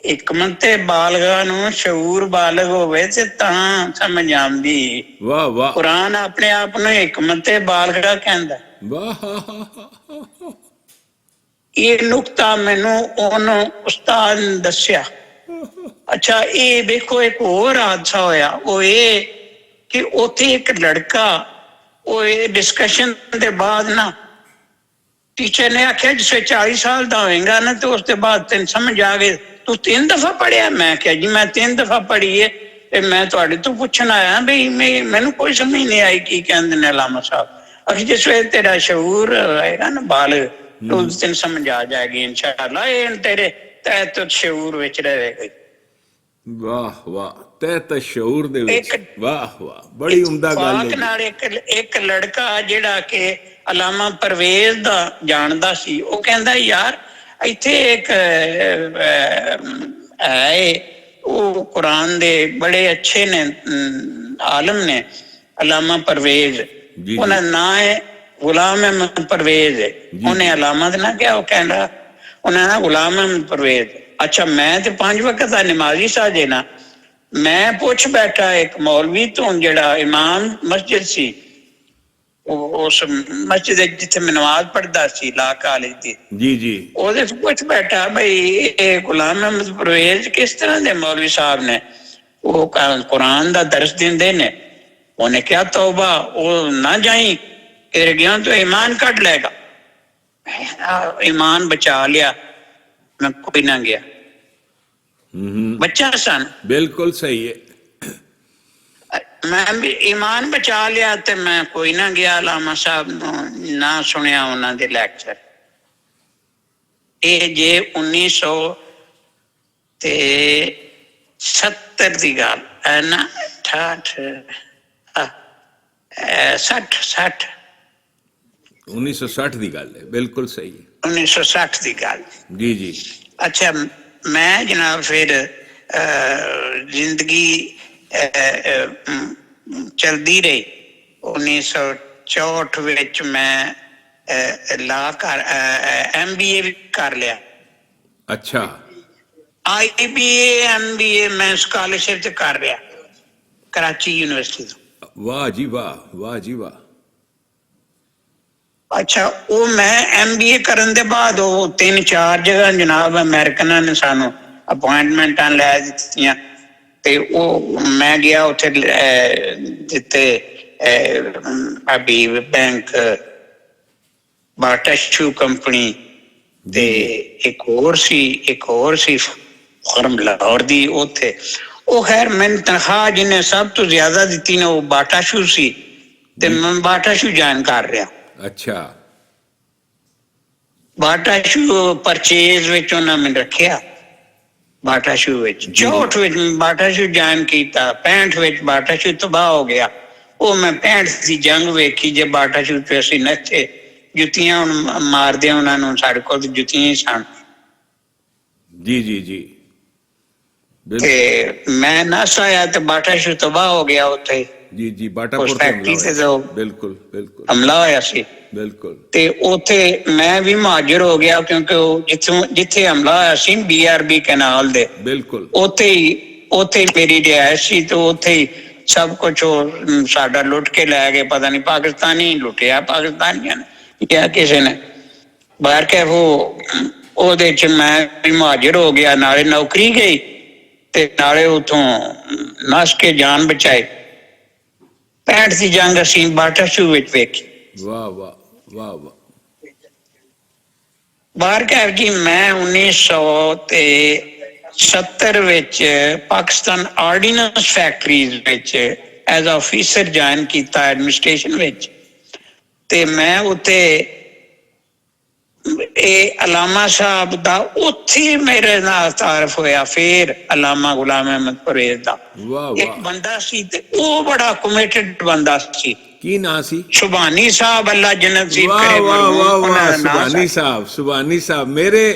हिकमत बालगा ਨੂੰ ਸ਼ਊਰ ਬਾਲਗ ਹੋਵੇ ਤੇ ਤਾਂ ਸਮਝ ਆਉਂਦੀ। ਵਾਹ ਵਾਹ। ਕੁਰਾਨ ਆਪਣੇ ਆਪ ਨੂੰ हिकमत ਬਾਲਗਾ ਕਹਿੰਦਾ। ਵਾਹ। ਇਹ ਨੁਕਤਾ ਮੈਨੂੰ ਉਹਨੂੰ ਉਸਤਾਦ ਨੇ ਦੱਸਿਆ। ਅੱਛਾ ਇਹ ਵੇਖੋ ਇੱਕ ਹੋਰ ਹਾਦਸਾ ਹੋਇਆ, ਉਹ ਇਹ ਕਿ ਉੱਥੇ ਇੱਕ ਲੜਕਾ, ਉਹ ਇਹ ਡਿਸਕਸ਼ਨ ਦੇ ਬਾਅਦ ਨਾ ਟੀਚਰ ਨੇ ਆਖਿਆ ਜਿਸ 40 ਸਾਲ ਦਾ ਹੋਏਗਾ ਨਾ ਤੇ ਉਸ ਤੋਂ ਬਾਅਦ ਤੈਨੂੰ ਸਮਝ ਆ ਗਏ, ਤੂੰ 3 ਦਫਾ ਪੜ੍ਹਿਆ? ਮੈਂ ਕਿਹਾ ਜੀ ਮੈਂ 3 ਦਫਾ ਪੜ੍ਹੀ ਹੈ, ਤੇ ਮੈਂ ਤੁਹਾਡੇ ਤੋਂ ਪੁੱਛਣ ਆਇਆ ਵੀ ਮੈਨੂੰ ਕੋਈ ਸਮਝ ਨਹੀਂ ਆਈ ਕੀ ਕਹਿੰਦੇ ਨੇ ਅਲਾਮਾ ਸਾਹਿਬ। ਅਖੀ ਜਿਸ ਵੇਲੇ ਤੇਰਾ ਸ਼ਊਰ ਆਏਗਾ ਨਾ ਬਾਲਗ, ਉਸ ਦਿਨ ਸਮਝ ਆ ਜਾਏਗੀ ਇਨਸ਼ਾਅੱਲਾ। ਇਹ ਤੇਰੇ ਤਹਿਤ ਸ਼ਊਰ ਵਿੱਚ ਰਹੇਗਾ। ਵਾਹ ਵਾਹ। ਤਹਿਤ ਸ਼ਊਰ ਦੇ ਵਿੱਚ। ਵਾਹ ਵਾਹ, ਬੜੀ ਉਮਦਾ ਗੱਲ ਹੈ। ਨਾਲ ਇੱਕ ਲੜਕਾ ਜਿਹੜਾ ਕਿ ਅਲਾਮਾ ਪਰਵੇਜ਼ ਦਾ ਜਾਣਦਾ ਸੀ, ਉਹ ਕਹਿੰਦਾ ਯਾਰ ਇੱਥੇ ਇੱਕ ਹੈ, ਉਹ ਕੁਰਾਨ ਦੇ ਬੜੇ ਅੱਛੇ ਨੇ, ਆਲਮ ਨੇ, ਅਲਾਮਾ ਪਰਵੇਜ਼। ਉਹਨਾਂ ਦਾ ਨਾਂ ਹੈ ਗੁਲਾਮ ਅਹਿਮਦ ਪਰਵੇਜ਼। ਉਹਨੇ ਅਲਾਮਾ ਦਾ ਨਾਂ ਕਿਹਾ, ਉਹ ਕਹਿੰਦਾ ਉਹਨਾਂ ਦਾ ਗੁਲਾਮ ਅਹਿਮਦ ਪਰਵੇਜ਼। ਅੱਛਾ ਮੈਂ ਤੇ 5 ਵਕਤ ਦਾ ਨਮਾਜ਼ੀ ਸਾਜੇ ਨਾ, ਮੈਂ ਪੁੱਛ ਬੈਠਾ ਇੱਕ ਮੌਲਵੀ ਤੋਂ ਜਿਹੜਾ ਇਮਾਮ ਮਸਜਿਦ ਸੀ, ਉਸ ਮਸਜਿਦ ਜਿੱਥੇ ਮੈਂ ਨਮਾਜ਼ ਪੜ੍ਹਦਾ ਸੀ ਲਾ ਕਾਲਜ ਦੀ। ਜੀ ਜੀ। ਉਹਦੇ ਤੋਂ ਪੁੱਛ ਬੈਠਾ ਬਈ ਇਹ ਗੁਲਾਮ ਅਹਿਮਦ ਪਰਵੇਜ਼ ਕਿਸ ਤਰ੍ਹਾਂ ਦੇ ਮੌਲਵੀ ਸਾਹਿਬ ਨੇ? ਉਹ ਕੁਰਾਨ ਦਾ ਦਰਸ ਦਿੰਦੇ ਨੇ। ਉਹਨੇ ਕਿਹਾ ਤੌਬਾ, ਉਹ ਨਾ ਜਾਈ, ਫਿਰ ਗਿਆ ਤਾਂ ਈਮਾਨ ਕੱਢ ਲਏਗਾ। ਈਮਾਨ ਬਚਾ ਲਿਆ, ਮੈਂ ਕੋਈ ਨਾ ਗਿਆ। ਬੱਚਾ ਸਨ। ਬਿਲਕੁਲ ਸਹੀ ਹੈ। ਮੈਂ ਵੀ ਈਮਾਨ ਬਚਾ ਲਿਆ ਤੇ ਮੈਂ ਕੋਈ ਨਾ ਗਿਆ ਅਲਾਮਾ ਸਾਹਿਬ ਨੂੰ, ਨਾ ਸੁਣਿਆ ਉਹਨਾਂ ਦੇ ਲੈਕਚਰ। ਇਹ ਜੇ 1970 ਦੀ ਗੱਲ ਹੈ ਨਾ, 60 1960 ਦੀ ਗੱਲ ਹੈ। ਬਿਲਕੁਲ ਸਹੀ ਹੈ। 1960 ਦੀ ਗੱਲ। ਜੀ ਜੀ। ਅੱਛਾ ਮੈਂ ਜਨਾਬ ਫਿਰ ਜ਼ਿੰਦਗੀ ਚਲਦੀ ਰਹੀ। 1964 ਵਿੱਚ ਮੈਂ ਲਾ ਕਰ MBA ਵੀ ਕਰ ਲਿਆ। ਅੱਛਾ। IBA MBA ਮੈਂ ਸਕਾਲਰਸ਼ਿਪ ਤੇ ਕਰ ਰਿਹਾ ਕਰਾਚੀ ਯੂਨੀਵਰਸਿਟੀ ਤੋਂ। ਵਾਹ ਜੀ ਵਾਹ, ਵਾਹ ਜੀ ਵਾਹ। ਅੱਛਾ ਉਹ ਮੈਂ MBA ਕਰਨ ਦੇ ਬਾਅਦ ਉਹ 3-4 ਜਗ੍ਹਾ ਜਨਾਬ ਅਮਰੀਕਨਾਂ ਨੇ ਸਾਨੂੰ ਅਪੁਆਇੰਟਮੈਂਟਾਂ ਲੈ ਦਿੱਤੀਆਂ, ਤੇ ਉਹ ਮੈਂ ਗਿਆ ਉੱਥੇ ਜਿੱਥੇ ਹਬੀਬ ਬੈਂਕ, ਬਾਟਾ ਸ਼ੂ ਕੰਪਨੀ, ਤੇ ਇੱਕ ਹੋਰ ਸੀ ਫਰਮ ਲਾਹੌਰ ਦੀ ਉੱਥੇ। ਉਹ ਖੈਰ ਮੈਨੂੰ ਤਨਖਾਹ ਜਿਹਨੇ ਸਭ ਤੋਂ ਜ਼ਿਆਦਾ ਦਿੱਤੀ ਨੇ ਉਹ ਬਾਟਾ ਸ਼ੂ ਸੀ, ਤੇ ਮੈਂ ਬਾਟਾ ਸ਼ੂ ਜੁਆਇਨ ਕਰ ਰਿਹਾ। ਅੱਛਾ। ਬਾਟਾ ਸ਼ੂ ਪਰਚੇਜ਼ ਵਿੱਚ ਉਹਨਾਂ ਮੈਨੂੰ ਰੱਖਿਆ, ਬਾਟਾ ਸ਼ੂ ਵਿੱਚ 64 ਵਿੱਚ ਬਾਟਾ ਸ਼ੂ ਜੁਆਇਨ ਕੀਤਾ, 65 ਵਿੱਚ ਬਾਟਾ ਸ਼ੂ ਤਬਾਹ ਹੋ ਗਿਆ। ਉਹ ਮੈਂ 65 ਦੀ ਜੰਗ ਵੇਖੀ ਜੇ ਬਾਟਾ ਸ਼ੂ ਤੇ ਅਸੀਂ ਨੱਚੇ, ਜੁੱਤੀਆਂ ਹੁਣ ਮਾਰਦੇ ਉਹਨਾਂ ਨੂੰ, ਸਾਡੇ ਕੋਲ ਤਾਂ ਜੁੱਤੀਆਂ ਹੀ ਸਨ। ਜੀ ਜੀ ਜੀ ਤੇ ਮੈਂ ਨੱਸ ਆਇਆ ਤੇ ਬਾਟਾ ਸ਼ੂ ਤਬਾਹ ਹੋ ਗਿਆ ਉੱਥੇ। ਜੀ ਜੀ ਬਾਟਾਪੁਰ ਤੇ ਬਿਲਕੁਲ ਬਿਲਕੁਲ ਹਮਲਾ ਹੋਇਆ ਸੀ ਬਿਲਕੁਲ। ਤੇ ਉੱਥੇ ਮੈਂ ਵੀ ਮੁਹਾਜਰ ਹੋ ਗਿਆ ਕਿਉਂਕਿ ਉਹ ਜਿੱਥੇ ਹਮਲਾ ਹੋਇਆ ਸੀ BRB ਕੈਨਾਲ ਦੇ ਬਿਲਕੁਲ ਉੱਥੇ ਹੀ ਮੇਰੀ ਰਿਹਾਇਸ਼ ਸੀ। ਤੇ ਉੱਥੇ ਹੀ ਸਭ ਕੁਝ ਉਹ ਸਾਡਾ ਲੁੱਟ ਕੇ ਲੈ ਗਏ। ਪਤਾ ਨਹੀਂ ਪਾਕਿਸਤਾਨੀ ਲੁੱਟਿਆ, ਪਾਕਿਸਤਾਨੀਆਂ ਨੇ ਜਾਂ ਕਿਸੇ ਨੇ ਬਾਹਰ ਕੇ। ਉਹਦੇ ਚ ਮੈਂ ਵੀ ਮੁਹਾਜਰ ਹੋ ਗਿਆ, ਨਾਲੇ ਨੌਕਰੀ ਗਈ ਤੇ ਨਾਲੇ ਉਥੋਂ ਨੱਸ ਕੇ ਜਾਨ ਬਚਾਈ। 65 ਦੀ ਜੰਗ ਅਸੀਂ ਬਾਟਾ ਸ਼ੂ ਵਿੱਚ ਵੇਖੀ। ਵਾਹ ਵਾਹ ਵਾਹ ਵਾਹ। ਬਾਹਰ ਕਹਿ ਜੀ ਮੈਂ 1970 ਵਿੱਚ ਪਾਕਿਸਤਾਨ ਆਰਡੀਨੈਂਸ ਫੈਕਟਰੀਜ਼ ਵਿੱਚ ਐਜ਼ ਆਫਿਸਰ ਜੁਆਇਨ ਕੀਤਾ ਐਡਮਿਨਿਸਟ੍ਰੇਸ਼ਨ ਵਿੱਚ। ਤੇ ਮੈਂ ਉੱਥੇ ਇਹ ਅਲਾਮਾ ਸਾਹਿਬ ਦਾ ਉੱਥੇ ਮੇਰੇ ਨਾਲ ਤਾਰਫ ਹੋਇਆ। ਫਿਰ ਅਲਾਮਾ ਗੁਲਾਮ ਅਹਿਮਦ ਪਰਵੇਜ਼ ਦਾ ਇੱਕ ਬੰਦਾ ਸੀ ਤੇ ਉਹ ਬੜਾ ਕਮਿਟਡ ਬੰਦਾ ਸੀ। ਕੀ ਨਾਂ ਸੀ? ਸੁਭਾਨੀ ਸਾਹਿਬ, ਅੱਲਾ ਜੰਨਤ ਨਸੀਬ ਕਰੇ। ਸੁਭਾਨੀ ਸਾਹਿਬ, ਸੁਭਾਨੀ ਸਾਹਿਬ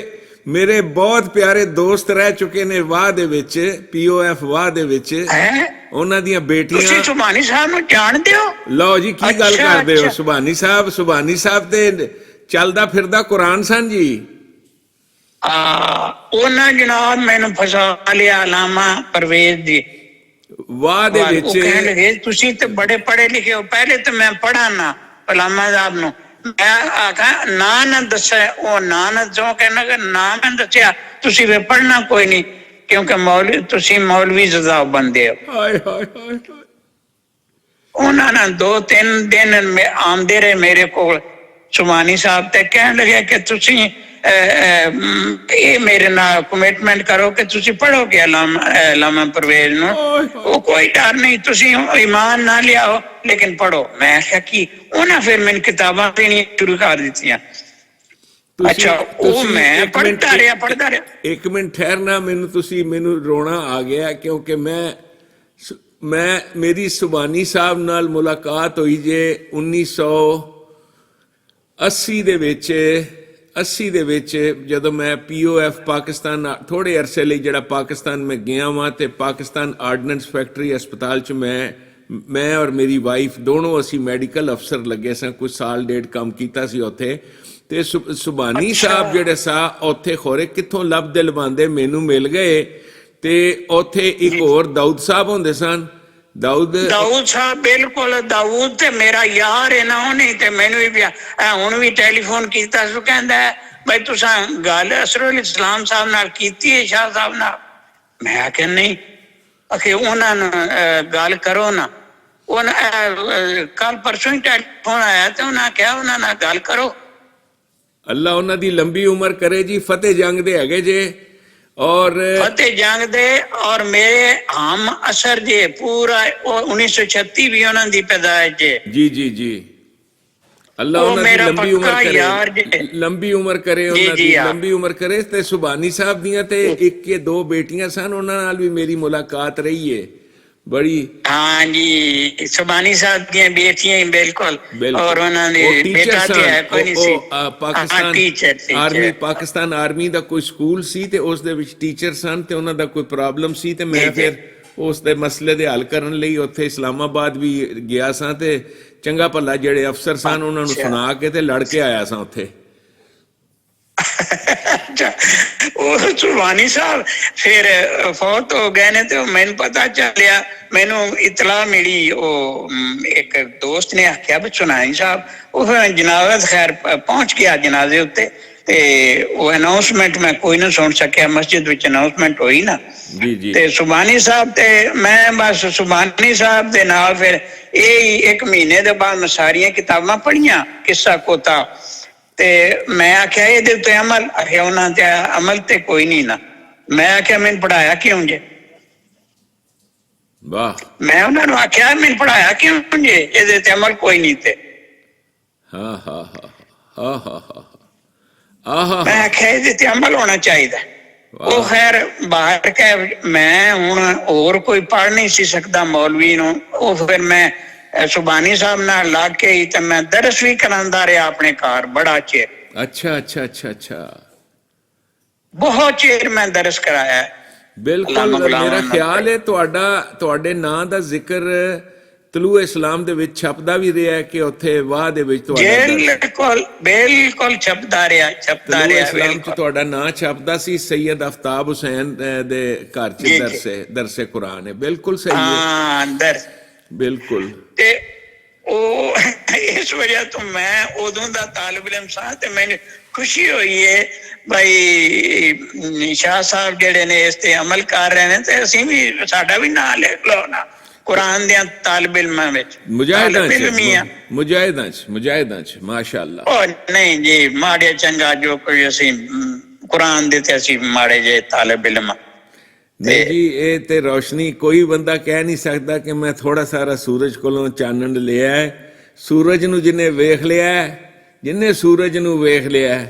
ਮੇਰੇ ਬਹੁਤ ਪਿਆਰੇ ਦੋਸਤ ਰਹਿ ਚੁੱਕੇ ਨੇ ਵਾਹ ਦੇ ਵਿੱਚ, POF ਵਾਹ ਦੇ ਵਿੱਚ। ਉਹਨਾਂ ਦੀਆਂ ਬੇਟੀਆਂ। ਤੁਸੀਂ ਸੁਭਾਨੀ ਸਾਹਿਬ ਨੂੰ ਜਾਣਦੇ ਹੋ? ਲਓ ਜੀ ਕੀ ਗੱਲ ਕਰਦੇ ਹੋ। ਸੁਭਾਨੀ ਸਾਹਿਬ ਤੇ ਚੱਲਦਾ ਫਿਰਦਾ ਕੁਰਾਨ ਸਨ ਜੀ। ਉਹਨਾਂ ਜਨਾਬ ਮੈਨੂੰ ਫਸਾ ਲਿਆ ਅਲਾਮਾ ਪਰਵੇਜ਼ ਦੀ ਵਾਹ ਦੇ ਵਿੱਚ। ਕਹਿਣ ਲੱਗੇ ਤੁਸੀਂ ਤੇ ਬੜੇ ਪੜ੍ਹੇ ਲਿਖੇ ਹੋ। ਪਹਿਲੇ ਤਾਂ ਮੈਂ ਪੜ੍ਹਾ ਨਾ ਅਲਾਮਾ ਸਾਹਿਬ ਨੂੰ, ਮੈਂ ਆਖਾਂ ਨਾ ਦੱਸਿਆ। ਉਹ ਨਾ ਜੋ ਕਹਿਣਾ ਨਾ ਮੈਂ ਦੱਸਿਆ, ਤੁਸੀਂ ਵੀ ਪੜ੍ਹਨਾ ਕੋਈ ਨਹੀਂ ਕਿਉਂਕਿ ਤੁਸੀਂ ਮੌਲਵੀ ਜ਼ਦਾ ਬੰਦੇ ਹੋ। ਉਹਨਾਂ ਨੇ 2-3 ਦਿਨ ਆਉਂਦੇ ਰਹੇ ਮੇਰੇ ਕੋਲ ਸੁਭਾਨੀ ਸਾਹਿਬ ਤੇ ਕਹਿਣ ਲੱਗੇ ਕਿ ਤੁਸੀਂ ਇਹ ਮੇਰੇ ਨਾਲ ਕਮਿਟਮੈਂਟ ਕਰੋ ਕਿ ਤੁਸੀਂ ਪੜ੍ਹੋਗੇ ਅਲਾਮਾ ਪਰਵੇਜ਼ ਨੂੰ। ਉਹ ਕੋਈ ਡਰ ਨਹੀਂ, ਤੁਸੀਂ ਈਮਾਨ ਨਾ ਲਿਆਓ ਲੇਕਿਨ ਪੜ੍ਹੋ। ਮੈਂ ਆਖਿਆ ਕਿ ਉਹਨਾਂ ਫਿਰ ਮੈਨੂੰ ਕਿਤਾਬਾਂ ਦੇਣੀਆਂ ਸ਼ੁਰੂ ਕਰ ਦਿੱਤੀਆਂ। ਅੱਛਾ ਉਹ ਮੈਂ ਪੜ੍ਹਦਾ ਰਿਹਾ। ਇੱਕ ਮਿੰਟ ਠਹਿਰਨਾ, ਮੈਨੂੰ ਰੋਣਾ ਆ ਗਿਆ ਕਿਉਂਕਿ ਮੇਰੀ ਸੁਭਾਨੀ ਸਾਹਿਬ ਨਾਲ ਮੁਲਾਕਾਤ ਹੋਈ ਜੇ 1980 ਦੇ ਵਿੱਚ ਜਦੋਂ ਮੈਂ POF ਪਾਕਿਸਤਾਨ ਥੋੜੇ ਅਰਸੇ ਲਈ ਜਿਹੜਾ ਪਾਕਿਸਤਾਨ ਮੈਂ ਗਿਆ ਵਾਂ ਤੇ ਪਾਕਿਸਤਾਨ ਆਰਡੀਨੈਂਸ ਫੈਕਟਰੀ ਹਸਪਤਾਲ ਚ ਮੈਂ ਔਰ ਮੇਰੀ ਵਾਈਫ ਦੋਨੋਂ ਅਸੀਂ ਮੈਡੀਕਲ ਅਫਸਰ ਲੱਗੇ ਸਾਂ। ਕੁਝ ਸਾਲ ਡੇਢ ਕੰਮ ਕੀਤਾ ਸੀ ਉੱਥੇ। ਤੇ ਸੁਭਾਨੀ ਸਾਹਿਬ ਜਿਹੜੇ ਸਾ ਉੱਥੇ ਖੋਰੇ ਕਿੱਥੋਂ ਲੱਭਦੇ ਲਵਾਂਦੇ ਮੈਨੂੰ ਮਿਲ ਗਏ। ਤੇ ਉੱਥੇ ਇੱਕ ਹੋਰ ਦਾਊਦ ਸਾਹਿਬ ਹੁੰਦੇ ਸਨ। ਦਾਊਦ ਸਾਹਿਬ ਬਿਲਕੁਲ। ਦਾਊਦ ਤੇ ਮੇਰਾ ਯਾਰ ਹੈ ਨਾ, ਉਹਨੇ ਤੇ ਮੈਨੂੰ ਵੀ ਹੁਣ ਵੀ ਟੈਲੀਫੋਨ ਕੀਤਾ ਸੀ। ਕਹਿੰਦਾ ਬਈ ਤੁਸੀਂ ਗੱਲ ਅਸਰੁਲ ਇਸਲਾਮ ਸਾਹਿਬ ਨਾਲ ਕੀਤੀ ਹੈ, ਸ਼ਾਹ ਸਾਹਿਬ ਨਾਲ? ਮੈਂ ਆਖਿਆ ਨਹੀਂ। ਆਖੇ ਉਹਨਾਂ ਨੂੰ ਗੱਲ ਕਰੋ ਨਾ। ਕੱਲ ਪਰਸੋਂ ਹੀ ਟੈਲੀਫੋਨ ਆਇਆ ਤੇ ਉਹਨਾਂ ਕਿਹਾ ਉਹਨਾਂ ਨਾਲ ਗੱਲ ਕਰੋ। ਅੱਲਾ ਉਹਨਾਂ ਦੀ ਲੰਬੀ ਉਮਰ ਕਰੇ ਜੀ। ਫਤਿਹ ਜੰਗ ਦੇ ਹੈਗੇ ਜੇ ਔਰ ਫਤਿਹ ਜੰਗ ਦੇ ਔਰ ਮੇਰੇ ਹਮ ਅਸਰ ਜੇ ਪੂਰਾ 1936 ਵੀ ਉਹਨਾਂ ਦੀ ਪੈਦਾਇਸ਼ ਜੇ। ਜੀ ਅੱਲਾ ਉਹਨਾਂ ਦੀ ਲੰਬੀ ਉਮਰ ਕਰੇ, ਲੰਬੀ ਉਮਰ ਕਰੇ, ਉਹਨਾਂ ਦੀ ਲੰਬੀ ਉਮਰ ਕਰੇ। ਤੇ ਸੁਭਾਨੀ ਸਾਹਿਬ ਦੀਆਂ ਤੇ ਇੱਕ ਜਾਂ ਦੋ ਬੇਟੀਆਂ ਸਨ, ਉਹਨਾਂ ਨਾਲ ਵੀ ਮੇਰੀ ਮੁਲਾਕਾਤ ਰਹੀ ਹੈ ਬੜੀ। ਹਾਂ ਜੀ ਸੁਭਾਨੀ ਸਾਹਿਬ ਦੀਆਂ ਬੇਟੀਆਂ ਬਿਲਕੁਲ। ਔਰ ਉਹਨਾਂ ਦੇ ਬੇਟਾ ਤੇ ਹੈ ਕੋਈ ਨਹੀਂ ਸੀ। ਪਾਕਿਸਤਾਨ ਆਰਮੀ ਦਾ ਕੋਈ ਸਕੂਲ ਸੀ ਤੇ ਉਸ ਦੇ ਵਿੱਚ ਟੀਚਰ ਸਨ ਤੇ ਉਹਨਾਂ ਦਾ ਕੋਈ ਪ੍ਰੋਬਲਮ ਸੀ ਤੇ ਮੈਂ ਫਿਰ ਉਸ ਦੇ ਮਸਲੇ ਦੇ ਹੱਲ ਕਰਨ ਲਈ ਉੱਥੇ ਇਸਲਾਮਾਬਾਦ ਵੀ ਗਿਆ ਸਾਂ ਤੇ ਚੰਗਾ ਭਲਾ ਜਿਹੜੇ ਅਫਸਰ ਸਨ ਉਹਨਾਂ ਨੂੰ ਸੁਣਾ ਕੇ ਤੇ ਲੜ ਕੇ ਆਇਆ ਸਾਂ ਉੱਥੇ। ਉਹ ਸੁਭਾਨੀ ਸਾਹਿਬ ਫਿਰ ਫੌਤ ਹੋ ਗਏ ਨੇ ਤੇ ਮੈਨੂੰ ਪਤਾ ਚੱਲਿਆ, ਮੈਨੂੰ ਇਤਲਾ ਮਿਲੀ। ਉਹ ਇੱਕ ਦੋਸਤ ਨੇ ਆਖਿਆ ਵੀ ਸੁਭਾਨੀ ਸਾਹਿਬ ਉਹ ਜਨਾਜ਼ਾ ਖੈਰ ਪਹੁੰਚ ਗਿਆ ਜਨਾਜ਼ੇ ਉੱਤੇ ਤੇ ਉਹ ਅਨਾਉਂਸਮੈਂਟ ਮੈਂ ਕੋਈ ਨਾ ਸੁਣ ਸਕਿਆ। ਮਸਜਿਦ ਵਿੱਚ ਅਨਾਉਂਸਮੈਂਟ ਹੋਈ ਨਾ ਤੇ ਸੁਭਾਨੀ ਸਾਹਿਬ ਤੇ ਮੈਂ ਬਸ ਸੁਭਾਨੀ ਸਾਹਿਬ ਦੇ ਨਾਲ ਫਿਰ ਇਹ 1 ਮਹੀਨੇ ਦੇ ਬਾਅਦ ਮੈਂ ਸਾਰੀਆਂ ਕਿਤਾਬਾਂ ਪੜ੍ਹੀਆਂ ਕਿੱਸਾ ਕੋਤਾ। ਤੇ ਮੈਂ ਆਖਿਆ ਇਹਦੇ ਉੱਤੇ ਅਮਲ, ਆਖਿਆ ਉਹਨਾਂ ਤੇ ਅਮਲ ਤੇ ਕੋਈ ਨਹੀਂ ਨਾ। ਮੈਂ ਆਖਿਆ ਮੈਨੂੰ ਪੜ੍ਹਾਇਆ ਕਿਉਂ ਜੇ? ਵਾਹ। ਮੈਂ ਉਹਨਾਂ ਨੂੰ ਆਖਿਆ ਮੈਨੂੰ ਪੜ੍ਹਾਇਆ ਕਿਉਂ ਜੇ, ਇਹਦੇ ਤੇ ਅਮਲ ਕੋਈ ਨਹੀਂ ਤੇ। ਮੈਂ ਆਖਿਆ ਇਹਦੇ ਤੇ ਅਮਲ ਹੋਣਾ ਚਾਹੀਦਾ। ਉਹ ਖੈਰ ਬਾਹਰ ਕਹਿ ਮੈਂ ਹੁਣ ਹੋਰ ਕੋਈ ਪੜ੍ਹ ਨਹੀਂ ਸੀ ਸਕਦਾ ਮੌਲਵੀ ਨੂੰ। ਉਹ ਫਿਰ ਮੈਂ ਸੁਬਾਨੀ ਸਾਹਿਬ ਨਾਲ ਲੱਗ ਕੇ ਹੀ ਤੇ ਮੈਂ ਦਰਸ ਵੀ ਕਰਾਂਦਾ ਰਿਹਾ ਆਪਣੇ ਘਰ ਬੜਾ ਚਿਰ। ਅੱਛਾ ਅੱਛਾ ਅੱਛਾ ਅੱਛਾ, ਬਹੁਤ ਚਿਰ ਮੈਂ ਦਰਸ ਕਰਾਇਆ। ਬਿਲਕੁਲ ਮੇਰਾ ਖਿਆਲ ਹੈ ਤੁਹਾਡੇ ਨਾਂ ਦਾ ਜ਼ਿਕਰ ਤਲੂ ਇਸਲਾਮ ਦੇ ਵਿੱਚ ਛਪਦਾ ਵੀ ਰਿਹਾ ਕਿ ਉੱਥੇ ਵਾਹ ਦੇ ਵਿੱਚ ਬਿਲਕੁਲ ਛਪਦਾ ਰਿਹਾ ਇਸਲਾਮ ਚ ਤੁਹਾਡਾ ਨਾਂ ਛਪਦਾ ਸੀ। ਸੈਯਦ ਆਫਤਾਬ ਹੁਸੈਨ ਦੇ ਘਰ ਚ ਦਰਸੇ ਕੁਰਾਨ ਹੈ। ਬਿਲਕੁਲ ਸਹੀ ਹੈ, ਬਿਲਕੁਲ। ਤੇ ਉਹ ਇਸ ਵਜ੍ਹਾ ਤੋਂ ਮੈਂ ਉਦੋਂ ਦਾ ਤਾਲਿਬ ਇਲਮ ਸਾਂ ਤੇ ਮੈਨੂੰ ਖੁਸ਼ੀ ਹੋਈ ਹੈ ਭਾਈ ਸ਼ਾਹ ਸਾਹਿਬ ਜਿਹੜੇ ਨੇ ਇਸ ਤੇ ਅਮਲ ਕਰ ਰਹੇ ਨੇ ਤੇ ਅਸੀਂ ਵੀ ਸਾਡਾ ਵੀ ਨਾਂ ਲਿਖ ਲਓ ਨਾ ਕੁਰਾਨ ਦੇ ਤਾਲਿਬ ਇਲਮਾਂ ਵਿੱਚ। ਮੁਜਾਹਿਦਾਂ ਚ ਮਾਸ਼ਾਅੱਲਾ। ਉਹ ਨਹੀਂ ਜੀ ਮਾੜੇ ਚੰਗਾ ਜੋ ਕੋਈ ਅਸੀਂ ਕੁਰਾਨ ਦੇ ਤੇ ਅਸੀਂ ਮਾੜੇ ਜੇ ਤਾਲਿਬ ਇਲਮ। ਨਹੀਂ ਜੀ ਇਹ ਤੇ ਰੋਸ਼ਨੀ ਕੋਈ ਬੰਦਾ ਕਹਿ ਨਹੀਂ ਸਕਦਾ ਕਿ ਮੈਂ ਥੋੜਾ ਸਾਰਾ ਸੂਰਜ ਕੋਲੋਂ ਚਾਨਣ ਲਿਆ। ਸੂਰਜ ਨੂੰ ਜਿਹਨੇ ਵੇਖ ਲਿਆ ਸੂਰਜ ਨੂੰ ਵੇਖ ਲਿਆ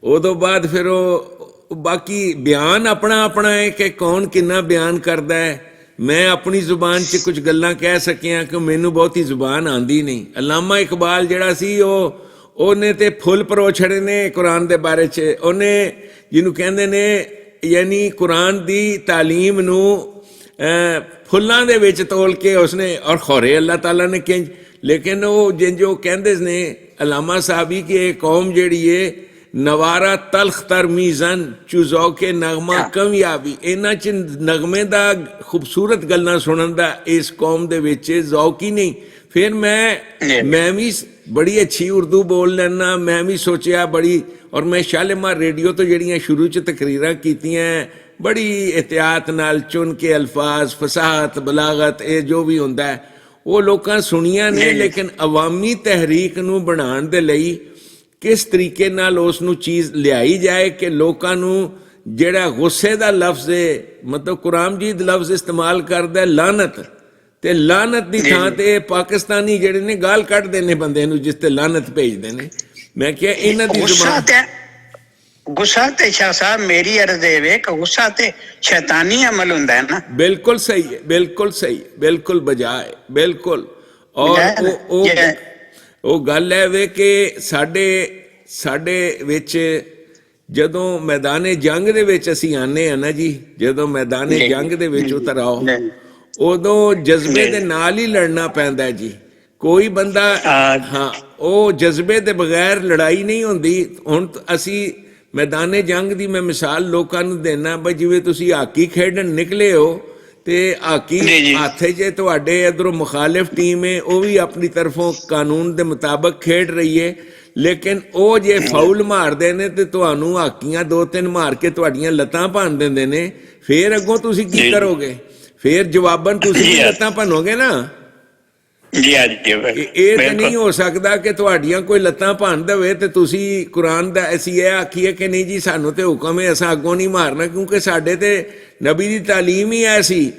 ਉਦੋਂ ਬਾਅਦ ਫਿਰ ਉਹ ਬਾਕੀ ਬਿਆਨ ਆਪਣਾ ਆਪਣਾ ਹੈ ਕਿ ਕੌਣ ਕਿੰਨਾ ਬਿਆਨ ਕਰਦਾ ਹੈ। ਮੈਂ ਆਪਣੀ ਜ਼ੁਬਾਨ 'ਚ ਕੁਝ ਗੱਲਾਂ ਕਹਿ ਸਕਿਆ ਕਿ ਮੈਨੂੰ ਬਹੁਤੀ ਜ਼ੁਬਾਨ ਆਉਂਦੀ ਨਹੀਂ। ਅਲਾਮਾ ਇਕਬਾਲ ਜਿਹੜਾ ਸੀ ਉਹਨੇ ਤੇ ਫੁੱਲ ਪਰੋ ਛੜੇ ਨੇ ਕੁਰਾਨ ਦੇ ਬਾਰੇ 'ਚ। ਉਹਨੇ ਜਿਹਨੂੰ ਕਹਿੰਦੇ ਨੇ ਯਾਨੀ ਕੁਰਾਨ ਦੀ ਤਾਲੀਮ ਨੂੰ ਫੁੱਲਾਂ ਦੇ ਵਿੱਚ ਤੋਲ ਕੇ ਉਸਨੇ ਔਰ ਖੋਰੇ ਅੱਲਾਹ ਤਾਲਾ ਨੇ ਕਿੰਜ। ਲੇਕਿਨ ਉਹ ਜਿੰਜੋ ਕਹਿੰਦੇ ਨੇ ਅਲਾਮਾ ਸਾਹਿਬੀ ਕਿ ਇਹ ਕੌਮ ਜਿਹੜੀ ਏ ਨਵਾਰਾ ਤਲਖ ਤਰ ਮੀਜ਼ਨ ਚੁਜ਼ੋ ਕੇ ਨਗਮਾ ਕਾਮਯਾਬੀ। ਇਹਨਾਂ 'ਚ ਨਗਮੇ ਦਾ ਖੂਬਸੂਰਤ ਗੱਲਾਂ ਸੁਣਨ ਦਾ ਇਸ ਕੌਮ ਦੇ ਵਿੱਚ ਜ਼ੌਕ ਹੀ ਨਹੀਂ। ਫਿਰ ਮੈਂ ਵੀ ਬੜੀ ਅੱਛੀ ਉਰਦੂ ਬੋਲ ਲੈਣਾ। ਮੈਂ ਵੀ ਸੋਚਿਆ ਬੜੀ ਔਰ ਮੈਂ ਸ਼ਾਲੀਮਾਰ ਰੇਡੀਓ ਤੋਂ ਜਿਹੜੀਆਂ ਸ਼ੁਰੂ 'ਚ ਤਕਰੀਰਾਂ ਕੀਤੀਆਂ ਬੜੀ ਇਹਤਿਆਤ ਨਾਲ ਚੁਣ ਕੇ ਅਲਫਾਜ਼ ਫਸਾਹਤ ਬਲਾਗਤ ਇਹ ਜੋ ਵੀ ਹੁੰਦਾ ਉਹ ਲੋਕਾਂ ਸੁਣੀਆਂ ਨੇ। ਲੇਕਿਨ ਅਵਾਮੀ ਤਹਿਰੀਕ ਨੂੰ ਬਣਾਉਣ ਦੇ ਲਈ ਕਿਸ ਤਰੀਕੇ ਨਾਲ ਉਸ ਨੂੰ ਚੀਜ਼ ਲਿਆਈ ਜਾਏ ਕਿ ਲੋਕਾਂ ਨੂੰ ਜਿਹੜਾ ਗੁੱਸੇ ਦਾ ਲਫ਼ਜ਼ ਹੈ ਮਤਲਬ ਕੁਰਾਨ ਮਜੀਦ ਲਫ਼ਜ਼ ਇਸਤੇਮਾਲ ਕਰਦਾ ਲਾਨਤ ਤੇ ਲਾਨਤ ਦੀ ਥਾਂ ਤੇ ਪਾਕਿਸਤਾਨੀ ਜਿਹੜੇ ਨੇ ਗਾਲ ਕੱਢਦੇ ਨੇ ਬੰਦੇ ਨੂੰ ਜਿਸ ਤੇ ਲਾਨਤ ਭੇਜਦੇ ਨੇ। ਮੈਂ ਕਿਹਾ ਇਹਨਾਂ ਦੀ ਜ਼ੁਬਾਨ ਗੁੱਸਾ ਤੇ ਸ਼ਾਹ ਸਾਹਿਬ ਮੇਰੀ ਅਰਜ਼ ਇਹ ਵੇ ਕਿ ਗੁੱਸਾ ਤੇ ਸ਼ੈਤਾਨੀ ਅਮਲ ਹੁੰਦਾ ਹੈ ਨਾ। ਬਿਲਕੁਲ ਸਹੀ ਹੈ, ਬਿਲਕੁਲ ਸਹੀ, ਬਿਲਕੁਲ ਬਜਾਏ ਬਿਲਕੁਲ। ਔਰ ਉਹ ਗੱਲ ਹੈ ਵੇ ਕਿ ਸਾਡੇ ਵਿੱਚ ਜਦੋਂ ਮੈਦਾਨੇ ਜੰਗ ਦੇ ਵਿੱਚ ਅਸੀਂ ਆਨੇ ਆ ਨਾ ਜੀ, ਜਦੋਂ ਮੈਦਾਨੇ ਜੰਗ ਦੇ ਵਿੱਚ ਉਤਰ ਆਓ ਉਦੋਂ ਜਜ਼ਬੇ ਦੇ ਨਾਲ ਹੀ ਲੜਨਾ ਪੈਂਦਾ ਜੀ। ਕੋਈ ਬੰਦਾ ਹਾਂ ਉਹ ਜਜ਼ਬੇ ਦੇ ਬਗੈਰ ਲੜਾਈ ਨਹੀਂ ਹੁੰਦੀ। ਹੁਣ ਅਸੀਂ ਮੈਦਾਨੇ ਜੰਗ ਦੀ ਮੈਂ ਮਿਸਾਲ ਲੋਕਾਂ ਨੂੰ ਦੇਣਾ ਬਈ ਜਿਵੇਂ ਤੁਸੀਂ ਹਾਕੀ ਖੇਡਣ ਨਿਕਲੇ ਹੋ ਤੇ ਹਾਕੀ ਹੱਥ 'ਚ ਤੁਹਾਡੇ ਇੱਧਰੋਂ ਮੁਖਾਲਿਫ ਟੀਮ ਹੈ ਉਹ ਵੀ ਆਪਣੀ ਤਰਫੋਂ ਕਾਨੂੰਨ ਦੇ ਮੁਤਾਬਕ ਖੇਡ ਰਹੀ ਹੈ। ਲੇਕਿਨ ਉਹ ਜੇ ਫਾਉਲ ਮਾਰਦੇ ਨੇ ਤੇ ਤੁਹਾਨੂੰ ਹਾਕੀਆਂ 2-3 ਮਾਰ ਕੇ ਤੁਹਾਡੀਆਂ ਲੱਤਾਂ ਭੰਨ ਦਿੰਦੇ ਨੇ। ਫੇਰ ਅੱਗੋਂ ਤੁਸੀਂ ਕੀ ਕਰੋਗੇ? ਫੇਰ ਜਵਾਬਨ ਤੁਸੀਂ ਵੀ ਲੱਤਾਂ ਭੰਨੋਗੇ ਨਾ। ਇਹ ਤਾਂ ਨਹੀਂ ਹੋ ਸਕਦਾ ਕਿ ਤੁਹਾਡੀਆਂ ਕੋਈ ਲੱਤਾਂ ਭੰਨ ਦੇਵੇ ਤੇ ਤੁਸੀਂ ਕੁਰਾਨ ਦਾ ਅਸੀਂ ਇਹ ਆਖੀਏ ਕਿ ਨਹੀਂ ਜੀ ਸਾਨੂੰ ਤੇ ਹੁਕਮ ਹੈ ਅਸਾਂ ਅੱਗੋਂ ਨਹੀਂ ਮਾਰਨਾ। ਕਿਉਂਕਿ ਸਾਡੇ ਤੇ ਨਬੀ ਦੀ ਤਾਲੀਮ ਹੀ ਐਸੀ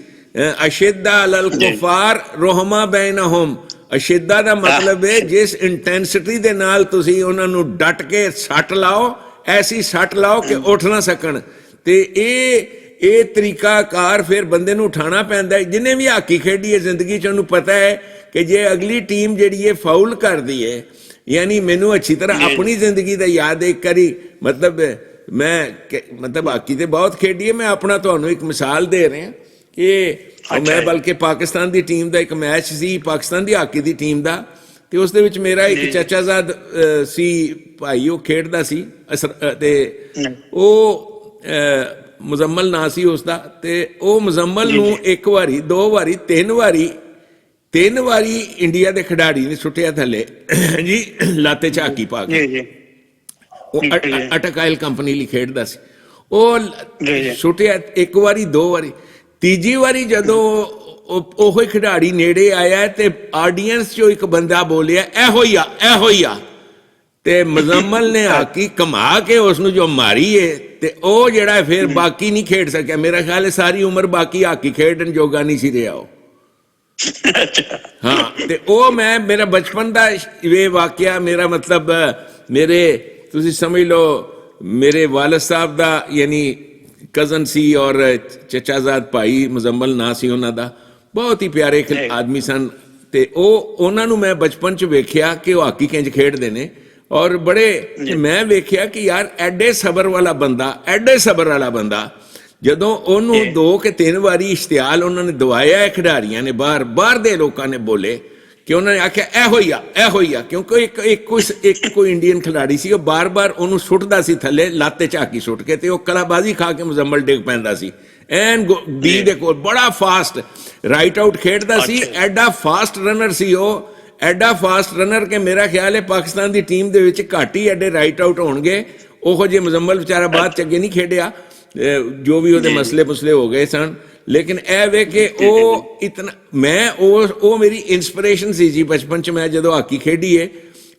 ਅਸ਼ਿੱਦਾ ਅਲਲ ਕੁਫਾਰ ਰਹਿਮਾ ਬੈਨਹੁਮ। ਅਸ਼ਿੱਦਾ ਦਾ ਮਤਲਬ ਹੈ ਜਿਸ ਇੰਟੈਂਸਿਟੀ ਦੇ ਨਾਲ ਤੁਸੀਂ ਉਹਨਾਂ ਨੂੰ ਡਟ ਕੇ ਸੱਟ ਲਾਓ ਐਸੀ ਸੱਟ ਲਾਓ ਕਿ ਉੱਠ ਨਾ ਸਕਣ। ਤੇ ਇਹ ਤਰੀਕਾਕਾਰ ਫਿਰ ਬੰਦੇ ਨੂੰ ਉਠਾਉਣਾ ਪੈਂਦਾ ਹੈ। ਜਿਹਨੇ ਵੀ ਹਾਕੀ ਖੇਡੀ ਹੈ ਜ਼ਿੰਦਗੀ 'ਚ ਉਹਨੂੰ ਪਤਾ ਹੈ ਕਿ ਜੇ ਅਗਲੀ ਟੀਮ ਜਿਹੜੀ ਹੈ ਫਾਉਲ ਕਰਦੀ ਹੈ ਯਾਨੀ ਮੈਨੂੰ ਅੱਛੀ ਤਰ੍ਹਾਂ ਆਪਣੀ ਜ਼ਿੰਦਗੀ ਦਾ ਯਾਦ ਇੱਕ ਵਾਰੀ ਮਤਲਬ ਮੈਂ ਹਾਕੀ ਤੇ ਬਹੁਤ ਖੇਡੀ ਹੈ। ਮੈਂ ਆਪਣਾ ਤੁਹਾਨੂੰ ਇੱਕ ਮਿਸਾਲ ਦੇ ਰਿਹਾ ਕਿ ਮੈਂ ਬਲਕਿ ਪਾਕਿਸਤਾਨ ਦੀ ਟੀਮ ਦਾ ਇੱਕ ਮੈਚ ਸੀ ਪਾਕਿਸਤਾਨ ਦੀ ਹਾਕੀ ਦੀ ਟੀਮ ਦਾ ਤੇ ਉਸ ਦੇ ਵਿੱਚ ਮੇਰਾ ਇੱਕ ਚਾਚਾਜ਼ਾਦ ਸੀ ਭਾਈ ਉਹ ਖੇਡਦਾ ਸੀ ਤੇ ਉਹ ਮੁਜ਼ੰਮਲ ਨਾਂ ਸੀ ਉਸਦਾ। ਤੇ ਉਹ ਮੁਜ਼ੰਮਲ ਨੂੰ ਇੱਕ ਵਾਰੀ 2 ਵਾਰੀ 3 ਵਾਰੀ ਇੰਡੀਆ ਦੇ ਖਿਡਾਰੀ ਨੇ ਸੁੱਟਿਆ ਥੱਲੇ ਜੀ ਲਾਤੇ ਝਾਕੀ ਪਾ ਕੇ। ਉਹ ਅਟਕ ਆਇਲ ਕੰਪਨੀ ਲਈ ਖੇਡਦਾ ਸੀ। ਉਹ ਸੁੱਟਿਆ 1 ਵਾਰੀ 2 ਵਾਰੀ। ਤੀਜੀ ਵਾਰੀ ਜਦੋਂ ਉਹ ਖਿਡਾਰੀ ਨੇੜੇ ਆਇਆ ਤੇ ਆਡੀਅנס ਚੋਂ ਇੱਕ ਬੰਦਾ ਬੋਲਿਆ ਇਹੋ ਹੀ ਆ ਤੇ ਮੁਜ਼ੰਮਲ ਨੇ ਹਾਕੀ ਕਮਾ ਕੇ ਉਸ ਨੂੰ ਜੋ ਮਾਰੀ ਏ ਤੇ ਉਹ ਜਿਹੜਾ ਫਿਰ ਬਾਕੀ ਨਹੀਂ ਖੇਡ ਸਕਿਆ। ਮੇਰਾ ਖਿਆਲ ਹੈ ਸਾਰੀ ਉਮਰ ਬਾਕੀ ਹਾਕੀ ਖੇਡਣ ਜੋਗਾ ਨਹੀਂ ਸੀ ਰਿਹਾ ਉਹ। ਹਾਂ ਤੇ ਉਹ ਮੇਰਾ ਬਚਪਨ ਦਾ ਇਹ ਵਾਕਿਆ ਮੇਰਾ ਮਤਲਬ ਮੇਰੇ ਤੁਸੀਂ ਸਮਝ ਲਓ ਮੇਰੇ ਵਾਲਿਦ ਸਾਹਿਬ ਦਾ ਯਾਨੀ ਕਜ਼ਨ ਸੀ ਔਰ ਚਚਾਜ਼ਾਦ ਭਾਈ ਮੁਜ਼ੰਮਲ ਨਾਂ ਸੀ ਉਹਨਾਂ ਦਾ, ਬਹੁਤ ਹੀ ਪਿਆਰੇ ਆਦਮੀ ਸਨ। ਤੇ ਉਹਨਾਂ ਨੂੰ ਮੈਂ ਬਚਪਨ 'ਚ ਵੇਖਿਆ ਕਿ ਉਹ ਹਾਕੀ ਕਿੰਜ ਖੇਡਦੇ ਨੇ, ਔਰ ਬੜੇ ਮੈਂ ਵੇਖਿਆ ਕਿ ਯਾਰ ਐਡੇ ਸਬਰ ਵਾਲਾ ਬੰਦਾ, ਜਦੋਂ ਉਹਨੂੰ 2 ਕਿ 3 ਵਾਰੀ ਇਸ਼ਤਿਹਾਲ ਉਹਨਾਂ ਨੇ ਦਵਾਇਆ ਖਿਡਾਰੀਆਂ ਨੇ, ਬਾਹਰ ਦੇ ਲੋਕਾਂ ਨੇ ਬੋਲੇ ਕਿ ਉਹਨਾਂ ਨੇ ਆਖਿਆ ਇਹੋ ਹੀ ਆ ਕਿਉਂਕਿ ਇੱਕ ਕੋਈ ਇੰਡੀਅਨ ਖਿਡਾਰੀ ਸੀ, ਉਹ ਬਾਰ ਉਹਨੂੰ ਸੁੱਟਦਾ ਸੀ ਥੱਲੇ, ਲੱਤ 'ਚ ਝਾਕੀ ਸੁੱਟ ਕੇ, ਤੇ ਉਹ ਕਲਾਬਾਜ਼ੀ ਖਾ ਕੇ ਮੁਜ਼ੰਮਲ ਡਿੱਗ ਪੈਂਦਾ ਸੀ ਐਨ ਬੀ ਦੇ ਕੋਲ। ਬੜਾ ਫਾਸਟ ਰਾਈਟ ਆਊਟ ਖੇਡਦਾ ਸੀ, ਐਡਾ ਫਾਸਟ ਰਨਰ ਸੀ ਉਹ, ਐਡਾ ਫਾਸਟ ਰਨਰ ਕਿ ਮੇਰਾ ਖਿਆਲ ਹੈ ਪਾਕਿਸਤਾਨ ਦੀ ਟੀਮ ਦੇ ਵਿੱਚ ਘੱਟ ਹੀ ਐਡੇ ਰਾਈਟ ਆਊਟ ਹੋਣਗੇ। ਉਹੋ ਜਿਹੇ ਮੁਜ਼ੰਮਲ ਵਿਚਾਰਾ ਬਾਅਦ 'ਚ ਅੱਗੇ ਨਹੀਂ ਖੇਡਿਆ, ਜੋ ਵੀ ਉਹਦੇ ਮਸਲੇ ਹੋ ਗਏ ਸਨ। ਲੇਕਿਨ ਇਹ ਵੇ ਕਿ ਉਹ ਇਤਨਾ ਉਹ ਮੇਰੀ ਇਨਸਪੀਰੇਸ਼ਨ ਸੀ ਜੀ ਬਚਪਨ 'ਚ। ਮੈਂ ਜਦੋਂ ਹਾਕੀ ਖੇਡੀ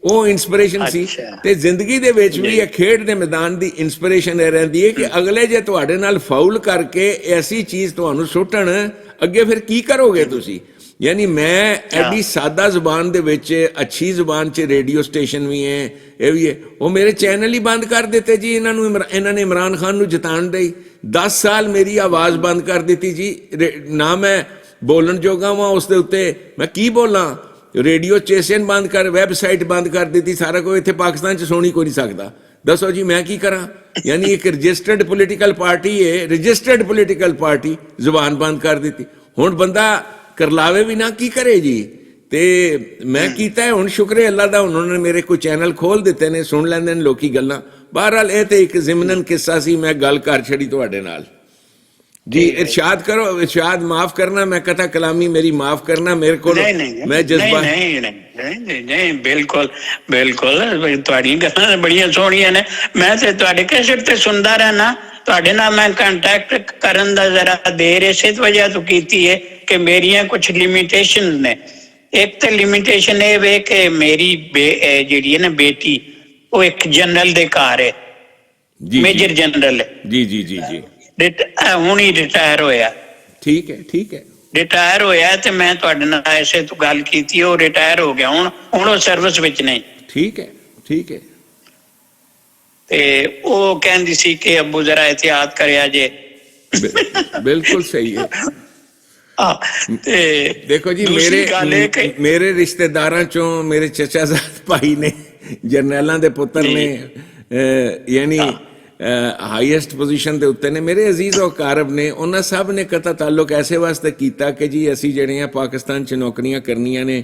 ਉਹ ਇਨਸਪੀਰੇਸ਼ਨ ਸੀ, ਤੇ ਜ਼ਿੰਦਗੀ ਦੇ ਵਿੱਚ ਵੀ ਇਹ ਖੇਡ ਦੇ ਮੈਦਾਨ ਦੀ ਇਨਸਪੀਰੇਸ਼ਨ ਇਹ ਰਹਿੰਦੀ ਹੈ ਕਿ ਅਗਲੇ ਜੇ ਤੁਹਾਡੇ ਨਾਲ ਫਾਉਲ ਕਰਕੇ ਐਸੀ ਚੀਜ਼ ਤੁਹਾਨੂੰ ਸੁੱਟਣ, ਅੱਗੇ ਫਿਰ ਕੀ ਕਰੋਗੇ ਤੁਸੀਂ। ਯਾਨੀ ਮੈਂ ਐਡੀ ਸਾਦਾ ਜ਼ੁਬਾਨ ਦੇ ਵਿੱਚ, ਅੱਛੀ ਜ਼ੁਬਾਨ 'ਚ ਰੇਡੀਓ ਸਟੇਸ਼ਨ ਵੀ ਹੈ, ਇਹ ਵੀ ਹੈ, ਉਹ ਮੇਰੇ ਚੈਨਲ ਹੀ ਬੰਦ ਕਰ ਦਿੱਤੇ ਜੀ ਇਹਨਾਂ ਨੇ ਇਮਰਾਨ ਖਾਨ ਨੂੰ ਜਿਤਾਉਣ ਲਈ। 10 ਸਾਲ ਮੇਰੀ ਆਵਾਜ਼ ਬੰਦ ਕਰ ਦਿੱਤੀ ਜੀ, ਨਾ ਮੈਂ ਬੋਲਣ ਜੋਗਾ ਵਾਂ ਉਸ ਦੇ ਉੱਤੇ, ਮੈਂ ਕੀ ਬੋਲਾਂ। ਰੇਡੀਓ ਸਟੇਸ਼ਨ ਬੰਦ ਕਰ, ਵੈਬਸਾਈਟ ਬੰਦ ਕਰ ਦਿੱਤੀ, ਸਾਰਾ ਕੋਈ ਇੱਥੇ ਪਾਕਿਸਤਾਨ 'ਚ ਸੁਣ ਹੀ ਕੋਈ ਨਹੀਂ ਸਕਦਾ। ਦੱਸੋ ਜੀ ਮੈਂ ਕੀ ਕਰਾਂ। ਯਾਨੀ ਇੱਕ ਰਜਿਸਟਰਡ ਪੋਲੀਟੀਕਲ ਪਾਰਟੀ ਜ਼ੁਬਾਨ ਬੰਦ ਕਰ ਦਿੱਤੀ। ਹੁਣ ਬੰਦਾ ਕਰਲਾਵੇ ਵੀ ਨਾ, ਕੀ ਕਰੇ ਜੀ। ਤੇ ਮੈਂ ਕੀਤਾ ਹੁਣ ਸ਼ੁਕਰ ਅੱਲਾ ਦਾ, ਉਹਨਾਂ ਨੇ ਮੇਰੇ ਕੋਈ ਚੈਨਲ ਖੋਲ ਦਿੱਤੇ ਨੇ, ਸੁਣ ਲੈਂਦੇ ਨੇ ਲੋਕੀ ਗੱਲਾਂ। ਬਹਰਹਾਲ ਇਹ ਤੇ ਇੱਕ ਜ਼ਿਮਨਨ ਕਿੱਸਾ ਸੀ, ਮੈਂ ਗੱਲ ਕਰ ਛੜੀ ਤੁਹਾਡੇ ਨਾਲ ਜੀ। इरशाद करो, इरशाद माफ करना, मैं कथा कलामी मेरी माफ करना, मेरे को मैं जज्बा नहीं बिल्कुल ਤੁਹਾਡੀਆਂ ਗੱਲਾਂ ਬੜੀਆਂ ਸੋਹਣੀਆਂ ਨੇ। ਮੈਂ ਤੇ ਤੁਹਾਡੇ ਕੈਸਟ ਤੇ ਸੁਣਦਾ ਰਹਿਣਾ, ਤੁਹਾਡੇ ਨਾਲ ਮੈਂ ਕੰਟੈਕਟ ਕਰਨ ਦਾ ਜ਼ਰਾ ਦੇਰ ਇਸੇ ਵਜ੍ਹਾ ਤੋਂ ਕੀਤੀ ਹੈ ਕਿ ਮੇਰੀਆਂ ਕੁਝ ਲਿਮਿਟੇਸ਼ਨਸ ਨੇ। ਇੱਕ ਤਾਂ ਲਿਮਿਟੇਸ਼ਨ ਇਹ ਵੇ ਕਿ ਮੇਰੀ ਜਿਹੜੀ ਹੈ ਨਾ ਬੇਟੀ, ਉਹ ਇੱਕ ਜਨਰਲ ਦੇ ਘਰ ਹੈ, ਮੇਜਰ ਜਨਰਲ ਹੈ ਜੀ। ਹੁਣ ਹੀ ਰਿਟਾਇਰ ਹੋਇਆ। ਠੀਕ ਹੈ ਰਿਟਾਇਰ ਹੋਇਆ, ਤੇ ਮੈਂ ਤੁਹਾਡੇ ਨਾਲ ਐਸੇ ਤੋਂ ਗੱਲ ਕੀਤੀ, ਉਹ ਰਿਟਾਇਰ ਹੋ ਗਿਆ, ਹੁਣ ਉਹ ਸਰਵਿਸ ਵਿੱਚ ਨਹੀਂ। ਠੀਕ ਹੈ ਤੇ ਉਹ ਕਹਿੰਦੀ ਸੀ ਕਿ ਅੱਬੂ ਜ਼ਰਾ ਇਹਤਿਆਤ ਕਰਿਆ ਜੇ। ਬਿਲਕੁਲ ਸਹੀ ਹੈ। ਤੇ ਦੇਖੋ ਜੀ, ਮੇਰੇ ਰਿਸ਼ਤੇਦਾਰਾਂ ਚੋਂ ਮੇਰੇ ਚਚਾਜ਼ਾਦ ਭਾਈ ਨੇ, ਜਰਨੈਲਾਂ ਦੇ ਪੁੱਤਰ ਨੇ, ਯਾਨੀ ਹਾਈਐਸਟ ਪੋਜੀਸ਼ਨ ਦੇ ਉੱਤੇ ਨੇ, ਮੇਰੇ ਅਜ਼ੀਜ਼ ਔਰ ਕਾਰਬ ਨੇ, ਉਹਨਾਂ ਸਭ ਨੇ ਕਤਾ ਤਾਲੁਕ ਐਸੇ ਵਾਸਤੇ ਕੀਤਾ ਕਿ ਜੀ ਅਸੀਂ ਜਿਹੜੇ ਆ ਪਾਕਿਸਤਾਨ 'ਚ ਨੌਕਰੀਆਂ ਕਰਨੀਆਂ ਨੇ।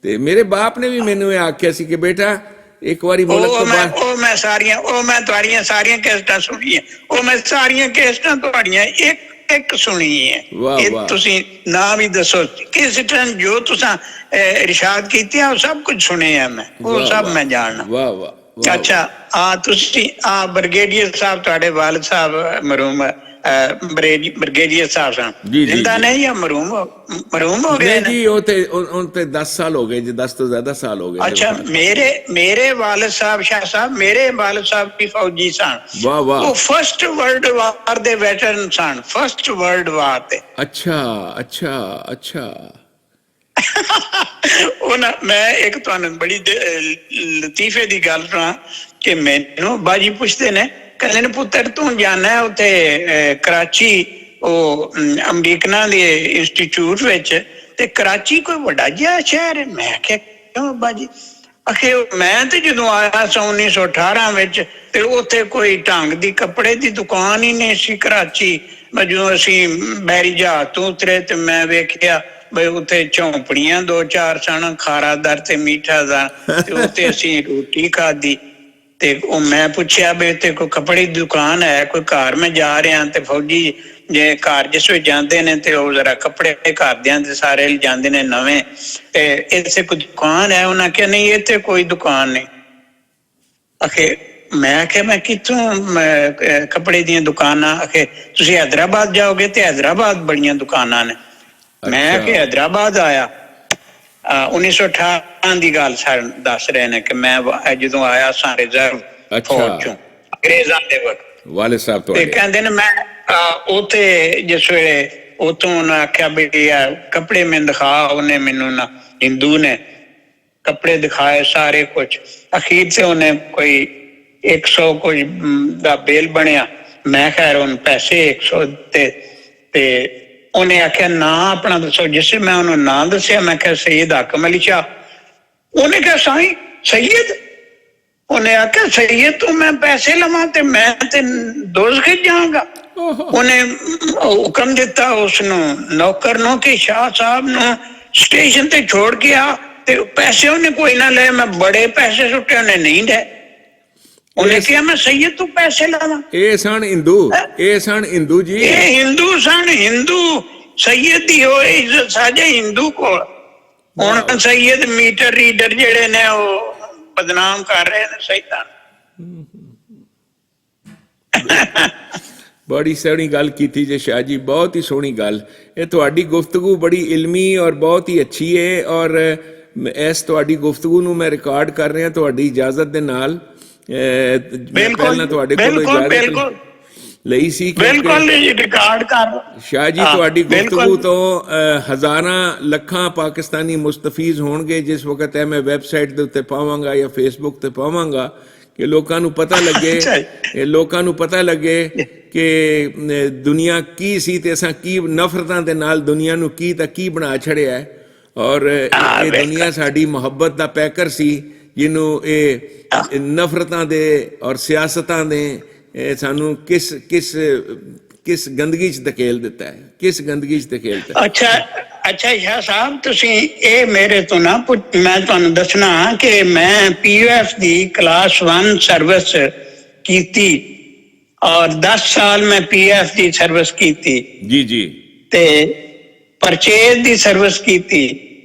ਤੇ ਮੇਰੇ ਬਾਪ ਨੇ ਵੀ ਮੈਨੂੰ ਇਹ ਆਖਿਆ ਸੀ ਕਿ ਬੇਟਾ ਇੱਕ ਵਾਰੀ ਮੁਲਕ ਤੋਂ ਬਾਹਰ, ਮੈਂ ਤੁਹਾਡੀਆਂ ਸਾਰੀਆਂ ਕੈਸਟਾਂ ਸੁਣੀਆਂ, ਮੈਂ ਸਾਰੀਆਂ ਕੈਸਟਾਂ ਤੁਹਾਡੀਆਂ ਇੱਕ ਸੁਣੀ ਹੈ। ਇਹ ਤੁਸੀਂ ਨਾ ਵੀ ਦੱਸੋ ਕਿਸ ਤਰ੍ਹਾਂ ਜੋ ਤੁਸੀਂ ਇਰਸ਼ਾਦ ਕੀਤੀਆਂ, ਉਹ ਸਭ ਕੁਝ ਸੁਣੇ ਆ ਮੈਂ, ਉਹ ਸਭ ਮੈਂ ਜਾਣਨਾ। ਵਾਹ। ਅੱਛਾ, ਤੁਸੀਂ ਬ੍ਰਿਗੇਡੀਅਰ ਸਾਹਿਬ, ਤੁਹਾਡੇ ਵਾਲਿਦ ਸਾਹਿਬ ਮਰਹੂਮ ਬ੍ਰਿਗੇਡੀਅਰ ਸਾਹਿਬ ਸਨ, ਜਿੰਦਾ ਨਹੀਂ ਜਾਂ ਮਰਹੂਮ ਹੋ ਗਏ ਜੀ? ਉਹ ਤੇ 10 ਸਾਲ ਹੋ ਗਏ ਜੀ, 10 ਤੋਂ ਜ਼ਿਆਦਾ ਸਾਲ ਹੋ ਗਏ। ਅੱਛਾ, ਮੇਰੇ ਵਾਲਿਦ ਸਾਹਿਬ ਸ਼ਾਹ ਸਾਹਿਬ, ਮੇਰੇ ਵਾਲਿਦ ਸਾਹਿਬ ਵੀ ਫੌਜੀ ਸਨ। ਵਾਹ। ਉਹ ਫਸਟ ਵਰਲਡ ਵਾਰ ਦੇ ਵੈਟਰਨ ਸਨ, ਫਸਟ ਵਰਲਡ ਵਾਰ ਤੇ। ਅੱਛਾ। ਮੈਂ ਇੱਕ ਤੁਹਾਨੂੰ ਬੜੀ ਲਤੀਫੇ ਦੀ ਗੱਲ ਕਰਾਂ ਕਿ ਮੈਨੂੰ ਬਾਜੀ ਪੁੱਛਦੇ ਨੇ, ਕਹਿੰਦੇ ਨੇ ਪੁੱਤਰ ਤੂੰ ਜਾਣਾ ਉੱਥੇ ਕਰਾਚੀ, ਉਹ ਅਮਰੀਕਨਾਂ ਦੇ ਇੰਸਟੀਚਿਊਟ ਵਿੱਚ, ਤੇ ਕਰਾਚੀ ਕੋਈ ਵੱਡਾ ਜਿਹਾ ਸ਼ਹਿਰ ਹੈ। ਮੈਂ ਕਿਹਾ ਕਿਉਂ ਬਾਜੀ? ਆਖੇ ਮੈਂ ਤੇ ਜਦੋਂ ਆਇਆ ਸਾਂ 1918 ਵਿੱਚ, ਤੇ ਉੱਥੇ ਕੋਈ ਢੰਗ ਦੀ ਕੱਪੜੇ ਦੀ ਦੁਕਾਨ ਹੀ ਨਹੀਂ ਸੀ ਕਰਾਚੀ। ਜਦੋਂ ਅਸੀਂ ਬਹਿਰੀ ਜਹਾਜ਼ ਤੋਂ ਉਤਰੇ ਤੇ ਮੈਂ ਵੇਖਿਆ ਬਈ ਉੱਥੇ ਝੌਂਪੜੀਆਂ 2-4 ਸਨ, ਖਾਰਾਦਾਰ ਤੇ ਮੀਠਾ ਦਾ, ਤੇ ਉੱਥੇ ਅਸੀਂ ਰੋਟੀ ਖਾਧੀ। ਤੇ ਉਹ ਮੈਂ ਪੁੱਛਿਆ ਬਈ ਇੱਥੇ ਕੋਈ ਕੱਪੜੇ ਦੀ ਦੁਕਾਨ ਹੈ ਕੋਈ? ਘਰ ਮੈਂ ਜਾ ਰਿਹਾ, ਤੇ ਫੌਜੀ ਜੇ ਘਰ ਜਿਸ ਵਿੱਚ ਜਾਂਦੇ ਨੇ ਤੇ ਉਹ ਜ਼ਰਾ ਕੱਪੜੇ ਘਰਦਿਆਂ ਦੇ ਸਾਰੇ ਲਿਜਾਂਦੇ ਨੇ ਨਵੇਂ, ਤੇ ਇੱਥੇ ਕੋਈ ਦੁਕਾਨ ਹੈ? ਉਹਨਾਂ ਕਿਹਾ ਨਹੀਂ, ਇੱਥੇ ਕੋਈ ਦੁਕਾਨ ਨਹੀਂ। ਆਖੇ ਮੈਂ ਆਖਿਆ ਮੈਂ ਕਿੱਥੋਂ ਕੱਪੜੇ ਦੀਆਂ ਦੁਕਾਨਾਂ? ਆਖੇ ਤੁਸੀਂ ਹੈਦਰਾਬਾਦ ਜਾਓਗੇ ਤੇ ਹੈਦਰਾਬਾਦ ਬੜੀਆਂ ਦੁਕਾਨਾਂ ਨੇ। ਮੈਂ ਕਿ ਹੈਦਰਾਬਾਦ ਆਇਆ, 1918 ਦੀ ਗੱਲ ਦੱਸ ਰਹੇ ਨੇ ਕਿ ਮੈਂ ਜਦੋਂ ਆਇਆ ਸਾਂ ਰਿਜ਼ਰਵ ਫੌਜ ਚੋਂ ਅੰਗਰੇਜ਼ਾਂ ਦੇ ਵਕਤ। ਵਾਲੇ ਸਾਹਿਬ ਤੋਂ ਕਹਿੰਦੇ ਨੇ ਮੈਂ ਉੱਥੇ ਜਿਸ ਵੇਲੇ ਉੱਥੋਂ ਉਹਨਾਂ ਆਖਿਆ ਵੀ ਕੱਪੜੇ ਮੈਨੂੰ ਦਿਖਾ, ਉਹਨੇ ਮੈਨੂੰ ਨਾ ਹਿੰਦੂ ਨੇ ਕੱਪੜੇ ਦਿਖਾਏ ਸਾਰੇ ਕੁਛ। ਅਖੀਰ ਤੇ ਉਹਨੇ ਕੋਈ 100 ਕੁਝ ਦਾ ਬੇਲ ਬਣਿਆ। ਮੈਂ ਖੈਰ ਉਹਨੂੰ ਪੈਸੇ 100 ਦਿੱਤੇ ਤੇ ਉਹਨੇ ਆਖਿਆ ਨਾ ਆਪਣਾ ਦੱਸੋ। ਜਿਸ ਮੈਂ ਉਹਨੂੰ ਨਾਂ ਦੱਸਿਆ, ਮੈਂ ਕਿਹਾ ਸਈਦ ਹਾਕਮ ਅਲੀ ਸ਼ਾਹ। ਉਹਨੇ ਕਿਹਾ ਸਾਈਂ ਸਈਦ? ਉਹਨੇ ਆਖਿਆ ਸਈਦ ਤੋਂ ਮੈਂ ਪੈਸੇ ਲਵਾਂ ਤੇ ਮੈਂ ਤੇ ਦੋਜ਼ਖ ਜਾਵਾਂਗਾ। ਉਹਨੇ ਹੁਕਮ ਦਿੱਤਾ ਉਸਨੂੰ ਨੌਕਰ ਨੂੰ ਕਿ ਸ਼ਾਹ ਸਾਹਿਬ ਨੂੰ ਸਟੇਸ਼ਨ ਤੇ ਛੋੜ ਕੇ ਆ। ਤੇ ਪੈਸੇ ਉਹਨੇ ਕੋਈ ਨਾ ਲਏ। ਮੈਂ ਬੜੇ ਪੈਸੇ ਸੁੱਟੇ, ਉਹਨੇ ਨਹੀਂ ਲਏ। ਉਹਨੇ ਕਿਹਾ ਮੈਂ ਸਈਦ ਤੋਂ ਪੈਸੇ ਲਾਵਾਂ। ਇਹ ਸਨ ਹਿੰਦੂ ਜੀ, ਇਹ ਹਿੰਦੂ ਸਨ। ਹਿੰਦੂ ਸਈਦ ਦੀ ਹੋਏ ਇੱਜ਼ਤ ਸਾਡੇ ਹਿੰਦੂ ਕੋਲ। ਹੁਣ ਸਈਦ ਮੀਟਰ ਰੀਡਰ ਜਿਹੜੇ ਨੇ ਉਹ ਬਦਨਾਮ ਕਰ ਰਹੇ ਨੇ ਸਈਦਾਂ। ਬੜੀ ਸੋਹਣੀ ਗੱਲ ਕੀਤੀ ਜੇ ਸ਼ਾਹ ਜੀ, ਬਹੁਤ ਹੀ ਸੋਹਣੀ ਗੱਲ। ਇਹ ਤੁਹਾਡੀ ਗੁਫ਼ਤਗੂ ਬੜੀ ਇਲਮੀ ਔਰ ਬਹੁਤ ਹੀ ਅੱਛੀ ਹੈ। ਔਰ ਇਸ ਤੁਹਾਡੀ ਗੁਫ਼ਤਗੂ ਨੂੰ ਮੈਂ ਰਿਕਾਰਡ ਕਰ ਰਿਹਾ ਤੁਹਾਡੀ ਇਜਾਜ਼ਤ ਦੇ ਨਾਲ। ਪਹਿਲਾਂ ਤੁਹਾਡੇ ਕੋਲ ਇਜਾਜ਼ਤ ਲਈ ਸੀ। ਬਿਲਕੁਲ ਰਿਕਾਰਡ ਕਰ ਸ਼ਾਹ ਜੀ, ਤੁਹਾਡੀ ਗੁਫ਼ਤਗੂ ਤੋਂ ਹਜ਼ਾਰਾਂ ਲੱਖਾਂ ਪਾਕਿਸਤਾਨੀ ਮੁਸਤਫੀਜ਼ ਹੋਣਗੇ। ਜਿਸ ਵਕਤ ਇਹ ਮੈਂ ਵੈਬਸਾਈਟ ਦੇ ਉੱਤੇ ਪਾਵਾਂਗਾ ਜਾਂ ਫੇਸਬੁੱਕ ਤੇ ਪਾਵਾਂਗਾ ਕਿ ਲੋਕਾਂ ਨੂੰ ਪਤਾ ਲੱਗੇ ਕਿ ਦੁਨੀਆ ਕੀ ਸੀ ਤੇ ਅਸਾਂ ਕੀ ਨਫ਼ਰਤਾਂ ਦੇ ਨਾਲ ਦੁਨੀਆ ਨੂੰ ਕੀ ਬਣਾ ਛੜਿਆ ਹੈ। ਔਰ ਇਹ ਦੁਨੀਆ ਸਾਡੀ ਮੁਹੱਬਤ ਦਾ ਪੈਕਰ ਸੀ, ਜਿਹਨੂੰ ਇਹ ਨਫ਼ਰਤਾਂ ਦੇ ਔਰ ਸਿਆਸਤਾਂ ਨੇ ਸਾਨੂੰ ਕਿਸ ਗੰਦਗੀ 'ਚ ਧਕੇਲ ਦਿੱਤਾ ਹੈ, ਅੱਛਾ ਸ਼ਾਹ ਸਾਹਿਬ, ਤੁਸੀਂ ਇਹ ਮੇਰੇ ਤੋਂ ਨਾ ਮੈਂ ਤੁਹਾਨੂੰ ਦੱਸਣਾ ਕਿ ਮੈਂ POF ਦੀ ਕਲਾਸ 1 ਸਰਵਿਸ ਕੀਤੀ ਔਰ 10 ਸਾਲ ਮੈਂ POF ਦੀ ਸਰਵਿਸ ਕੀਤੀ ਜੀ ਤੇ ਪਰਚੇਜ਼ ਦੀ ਸਰਵਿਸ ਕੀਤੀ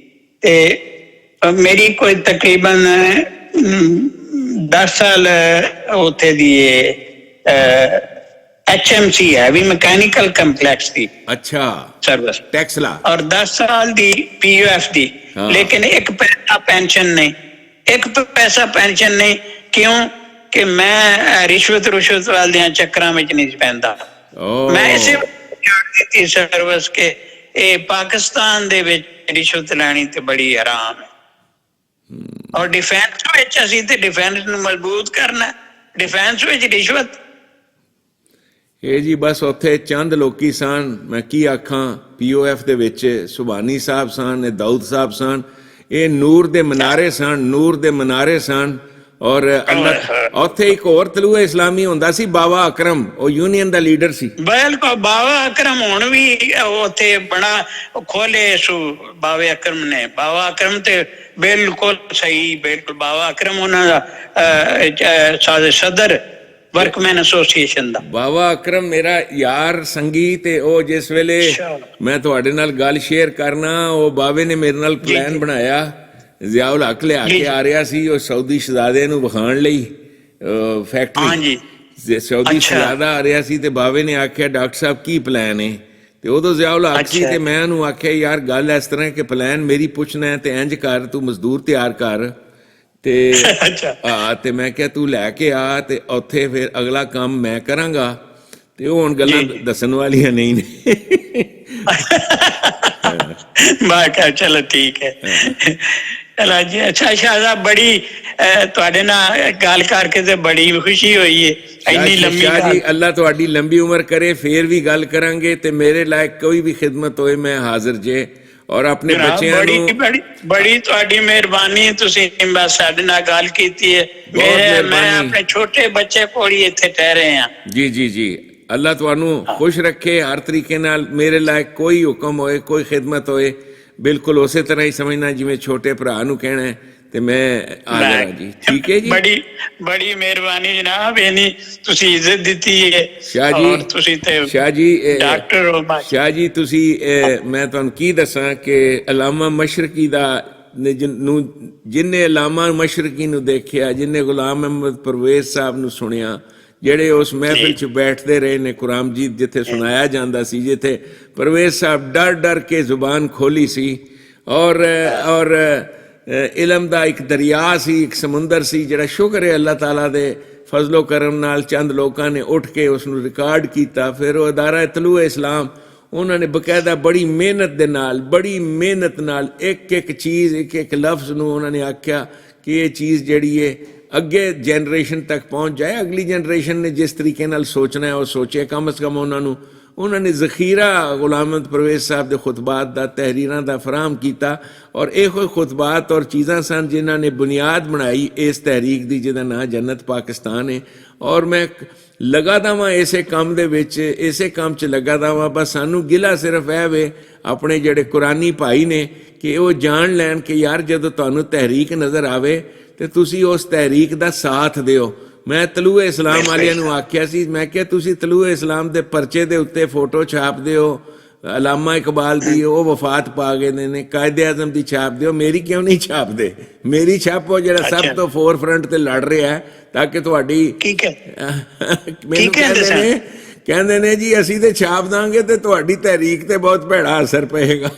ਤੇ ਮੇਰੀ ਕੋਈ ਤਕਰੀਬਨ 10 ਸਾਲ ਉੱਥੇ ਦੀ HMC ਹੈ ਵੀ ਮਕੈਨੀਕਲ ਕੰਪਲੈਕਸ ਦੀ ਅੱਛਾ ਸਰਵਿਸ ਟੈਕਸਲਾ ਔਰ 10 ਸਾਲ ਦੀ POF ਦੀ। ਲੇਕਿਨ ਇੱਕ ਪੈਸਾ ਪੈਨਸ਼ਨ ਨਹੀਂ। ਕਿਉਂ ਕਿ ਮੈਂ ਰਿਸ਼ਵਤ ਵਾਲਿਆਂ ਚੱਕਰਾਂ ਵਿੱਚ ਨਹੀਂ ਪੈਂਦਾ। ਮੈਂ ਇਸੇ ਦਿੱਤੀ ਸਰਵਿਸ ਕੇ ਇਹ ਪਾਕਿਸਤਾਨ ਦੇ ਵਿੱਚ ਰਿਸ਼ਵਤ ਲੈਣੀ ਤੇ ਬੜੀ ਹਰਾਮ ਹੈ। ਔਰ ਡਿਫੈਂਸ ਵਿੱਚ ਅਸੀਂ ਤੇ ਡਿਫੈਂਸ ਨੂੰ ਮਜ਼ਬੂਤ ਕਰਨਾ, ਡਿਫੈਂਸ ਵਿੱਚ ਰਿਸ਼ਵਤ। ਇਹ ਜੀ ਬਸ ਉੱਥੇ ਚੰਦ ਲੋਕੀ ਸਨ, ਮੈਂ ਕੀ ਆਖਾਂ। POF ਦੇ ਵਿੱਚ ਸੁਭਾਨੀ ਸਾਹਿਬ ਸਨ, ਦਾਊਦ ਸਾਹਿਬ ਸਨ। ਇਹ ਨੂਰ ਦੇ ਮਨਾਰੇ ਸਨ। ਔਰ ਉੱਥੇ ਇੱਕ ਹੋਰ ਤਲੂਆ ਇਸਲਾਮੀ ਹੁੰਦਾ ਸੀ, ਬਾਵਾ ਅਕਰਮ, ਉਹ ਯੂਨੀਅਨ ਦਾ ਲੀਡਰ ਸੀ। ਬਿਲਕੁਲ ਬਾਵਾ ਅਕਰਮ ਹੁਣ ਵੀ ਉੱਥੇ ਬੜਾ ਖੋਲੇ ਸੂ ਬਾਵੇ ਅਕਰਮ ਨੇ। ਬਾਵਾ ਅਕਰਮ ਤੇ ਬਿਲਕੁਲ ਸਹੀ, ਬਿਲਕੁਲ ਬਾਵਾ ਅਕਰਮ ਉਹਨਾਂ ਦਾ ਸਦਰ ਵਰਕਮੈਨ ਐਸੋਸੀਏਸ਼ਨ ਦਾ। ਬਾਵਾ ਅਕਰਮ ਮੇਰਾ ਯਾਰ ਸੰਗੀ ਤੇ ਉਹ ਜਿਸ ਵੇਲੇ ਮੈਂ ਤੁਹਾਡੇ ਨਾਲ ਗੱਲ ਸ਼ੇਅਰ ਕਰਨਾ, ਉਹ ਬਾਵੇ ਨੇ ਮੇਰੇ ਨਾਲ ਪਲਾਨ ਬਣਾਇਆ। ਜ਼ਿਆਉਲ ਹਕ ਲਿਆ ਕੇ ਆ ਰਿਹਾ ਸੀ ਉਹ ਸਾਊਦੀ ਸ਼ਹਜ਼ਾਦੇ ਨੂੰ ਵਿਖਾਉਣ ਲਈ ਫੈਕਟਰੀ। ਸਾਊਦੀ ਸ਼ਹਜ਼ਾਦਾ ਆ ਰਿਹਾ ਸੀ ਤੇ ਬਾਵੇ ਨੇ ਆਖਿਆ ਡਾਕਟਰ ਸਾਹਿਬ ਕੀ ਪਲਾਨ ਹੈ। ਤੇ ਉਦੋਂ ਜ਼ਿਆਉਲ ਹਕ ਸੀ ਤੇ ਮੈਂ ਉਹਨੂੰ ਆਖਿਆ ਯਾਰ ਗੱਲ ਇਸ ਤਰ੍ਹਾਂ ਕਿ ਪਲਾਨ ਮੇਰੀ ਪੁੱਛਣਾ ਹੈ ਤੇ ਇੰਝ ਕਰ, ਤੂੰ ਮਜ਼ਦੂਰ ਤਿਆਰ ਕਰ ਤੇ ਮੈਂ ਕਿਹਾ ਤੂੰ ਲੈ ਕੇ ਆ ਤੇ ਉੱਥੇ ਫਿਰ ਅਗਲਾ ਕੰਮ ਮੈਂ ਕਰਾਂਗਾ। ਤੇ ਉਹ ਹੁਣ ਗੱਲਾਂ ਦੱਸਣ ਵਾਲੀਆਂ ਨਹੀਂ ਨੇ। ਮੈਂ ਕਿਹਾ ਚਲੋ ਠੀਕ ਹੈ। ਚਲੋ ਜੀ ਅੱਛਾ ਸ਼ਾਹ ਸਾਹਿਬ, ਬੜੀ ਤੁਹਾਡੇ ਨਾਲ ਗੱਲ ਕਰਕੇ ਤੇ ਬੜੀ ਖੁਸ਼ੀ ਹੋਈ ਹੈ। ਇੰਨੀ ਲੰਮੀ ਜੀ ਅੱਲਾ ਤੁਹਾਡੀ ਲੰਬੀ ਉਮਰ ਕਰੇ, ਫੇਰ ਵੀ ਗੱਲ ਕਰਾਂਗੇ ਤੇ ਮੇਰੇ ਲਾਇਕ ਕੋਈ ਵੀ ਖਿਦਮਤ ਹੋਏ ਮੈਂ ਹਾਜ਼ਰ ਜੇ। ਔਰ ਆਪਣੇ ਬੱਚਿਆਂ ਨੂੰ ਬੜੀ ਤੁਹਾਡੀ ਮਿਹਰਬਾਨੀ, ਤੁਸੀਂ ਬਸ ਸਾਡੇ ਨਾਲ ਗੱਲ ਕੀਤੀ ਹੈ। ਮੈਂ ਆਪਣੇ ਛੋਟੇ ਬੱਚੇ ਕੋਲ ਹੀ ਇੱਥੇ ਠਹਿਰੇ ਆ। ਜੀ ਅੱਲਾ ਤੁਹਾਨੂੰ ਖੁਸ਼ ਰੱਖੇ ਹਰ ਤਰੀਕੇ ਨਾਲ। ਮੇਰੇ ਲਾਇਕ ਕੋਈ ਹੁਕਮ ਹੋਏ, ਕੋਈ ਖਿਦਮਤ ਹੋਏ, ਬਿਲਕੁਲ ਉਸੇ ਤਰ੍ਹਾਂ ਹੀ ਸਮਝਣਾ ਜਿਵੇਂ ਛੋਟੇ ਭਰਾ ਨੂੰ ਕਹਿਣਾ ਤੇ ਮੈਂ ਹਾਜ਼ਰ ਹਾਂ ਜੀ। ਠੀਕ ਹੈ ਜੀ, ਬੜੀ ਮਿਹਰਬਾਨੀ ਜਨਾਬ, ਇਹਨੀ ਤੁਸੀਂ ਇੱਜ਼ਤ ਦਿੱਤੀ ਹੈ ਸ਼ਾਹ ਜੀ। ਤੁਸੀਂ ਮੈਂ ਤੁਹਾਨੂੰ ਕੀ ਦੱਸਾਂ ਕਿ ਅਲਾਮਾ ਮਸ਼ਰਕੀ ਦਾ ਜਿੰਨੇ ਅਲਾਮਾ ਮਸ਼ਰਕੀ ਨੂੰ ਦੇਖਿਆ, ਜਿੰਨੇ ਗੁਲਾਮ ਅਹਿਮਦ ਪਰਵੇਜ਼ ਸਾਹਿਬ ਨੂੰ ਸੁਣਿਆ, ਜਿਹੜੇ ਉਸ ਮਹਿਫਿਲ 'ਚ ਬੈਠਦੇ ਰਹੇ ਨੇ, ਕੁਰਾਨ ਮਜੀਦ ਜਿੱਥੇ ਸੁਣਾਇਆ ਜਾਂਦਾ ਸੀ, ਜਿੱਥੇ ਪਰਵੇਜ਼ ਸਾਹਿਬ ਡਰ ਕੇ ਜ਼ੁਬਾਨ ਖੋਲੀ ਸੀ। ਔਰ ਇਲਮ ਦਾ ਇੱਕ ਦਰਿਆ ਸੀ, ਇੱਕ ਸਮੁੰਦਰ ਸੀ, ਜਿਹੜਾ ਸ਼ੁਕਰ ਹੈ ਅੱਲਾਹ ਤਾਲਾ ਦੇ ਫਜ਼ਲੋ ਕਰਮ ਨਾਲ ਚੰਦ ਲੋਕਾਂ ਨੇ ਉੱਠ ਕੇ ਉਸ ਨੂੰ ਰਿਕਾਰਡ ਕੀਤਾ। ਫਿਰ ਉਹ ਅਦਾਰਾ ਤਲੂਆ ਇਸਲਾਮ, ਉਹਨਾਂ ਨੇ ਬਕਾਇਦਾ ਬੜੀ ਮਿਹਨਤ ਨਾਲ ਇੱਕ ਚੀਜ਼, ਇੱਕ ਲਫ਼ਜ਼ ਨੂੰ ਉਹਨਾਂ ਨੇ ਆਖਿਆ ਕਿ ਇਹ ਚੀਜ਼ ਜਿਹੜੀ ਹੈ ਅੱਗੇ ਜਨਰੇਸ਼ਨ ਤੱਕ ਪਹੁੰਚ ਜਾਏ। ਅਗਲੀ ਜਨਰੇਸ਼ਨ ਨੇ ਜਿਸ ਤਰੀਕੇ ਨਾਲ ਸੋਚਣਾ ਹੈ ਉਹ ਸੋਚੇ। ਕਮ ਅਜ਼ ਕਮ ਉਹਨਾਂ ਨੇ ਜ਼ਖੀਰਾ ਗੁਲਾਮ ਅਹਿਮਦ ਪਰਵੇਜ਼ ਸਾਹਿਬ ਦੇ ਖੁਤਬਾਤ ਦਾ, ਤਹਿਰੀਰਾਂ ਦਾ ਫਰਾਹਮ ਕੀਤਾ, ਔਰ ਇਹੋ ਖੁਤਬਾਤ ਔਰ ਚੀਜ਼ਾਂ ਸਨ ਜਿਨ੍ਹਾਂ ਨੇ ਬੁਨਿਆਦ ਬਣਾਈ ਇਸ ਤਹਿਰੀਕ ਦੀ ਜਿਹਦਾ ਨਾਂ ਜੰਨਤ ਪਾਕਿਸਤਾਨ ਹੈ। ਔਰ ਮੈਂ ਲੱਗਾ ਦਾ ਵਾਂ ਇਸੇ ਕੰਮ ਦੇ ਵਿੱਚ, ਇਸੇ ਕੰਮ 'ਚ ਲੱਗਾ ਦਾ ਵਾਂ। ਬਸ ਸਾਨੂੰ ਗਿਲਾ ਸਿਰਫ ਇਹ ਵੇ ਆਪਣੇ ਜਿਹੜੇ ਕੁਰਾਨੀ ਭਾਈ ਨੇ ਕਿ ਉਹ ਜਾਣ ਲੈਣ ਕਿ ਯਾਰ ਜਦੋਂ ਤੁਹਾਨੂੰ ਤਹਿਰੀਕ ਨਜ਼ਰ ਆਵੇ ਤੇ ਤੁਸੀਂ ਉਸ ਤਹਿਰੀਕ ਦਾ ਸਾਥ ਦਿਓ। ਮੈਂ ਤਲੂਏ ਇਸਲਾਮ ਵਾਲਿਆਂ ਨੂੰ ਆਖਿਆ ਸੀ, ਮੈਂ ਕਿਹਾ ਤੁਸੀਂ ਤਲੂਏ ਇਸਲਾਮ ਦੇ ਪਰਚੇ ਦੇ ਉੱਤੇ ਫੋਟੋ ਛਾਪ ਦਿਓ ਅਲਾਮਾ ਇਕਬਾਲ ਦੀ, ਉਹ ਵਫਾਤ ਪਾ ਗਏ ਨੇ, ਕਾਇਦੇ ਆਜ਼ਮ ਦੀ ਛਾਪ ਦਿਓ, ਮੇਰੀ ਕਿਉਂ ਨਹੀਂ ਛਾਪਦੇ? ਮੇਰੀ ਛਾਪੋ ਜਿਹੜਾ ਸਭ ਤੋਂ ਫੋਰ ਫਰੰਟ ਤੇ ਲੜ ਰਿਹਾ ਹੈ, ਤਾਂ ਕਿ ਤੁਹਾਡੀ ਮੈਨੂੰ ਕਹਿੰਦੇ ਨੇ ਜੀ ਅਸੀਂ ਤੇ ਛਾਪ ਦਾਂਗੇ ਤੇ ਤੁਹਾਡੀ ਤਹਿਰੀਕ ਤੇ ਬਹੁਤ ਭੈੜਾ ਅਸਰ ਪਏਗਾ।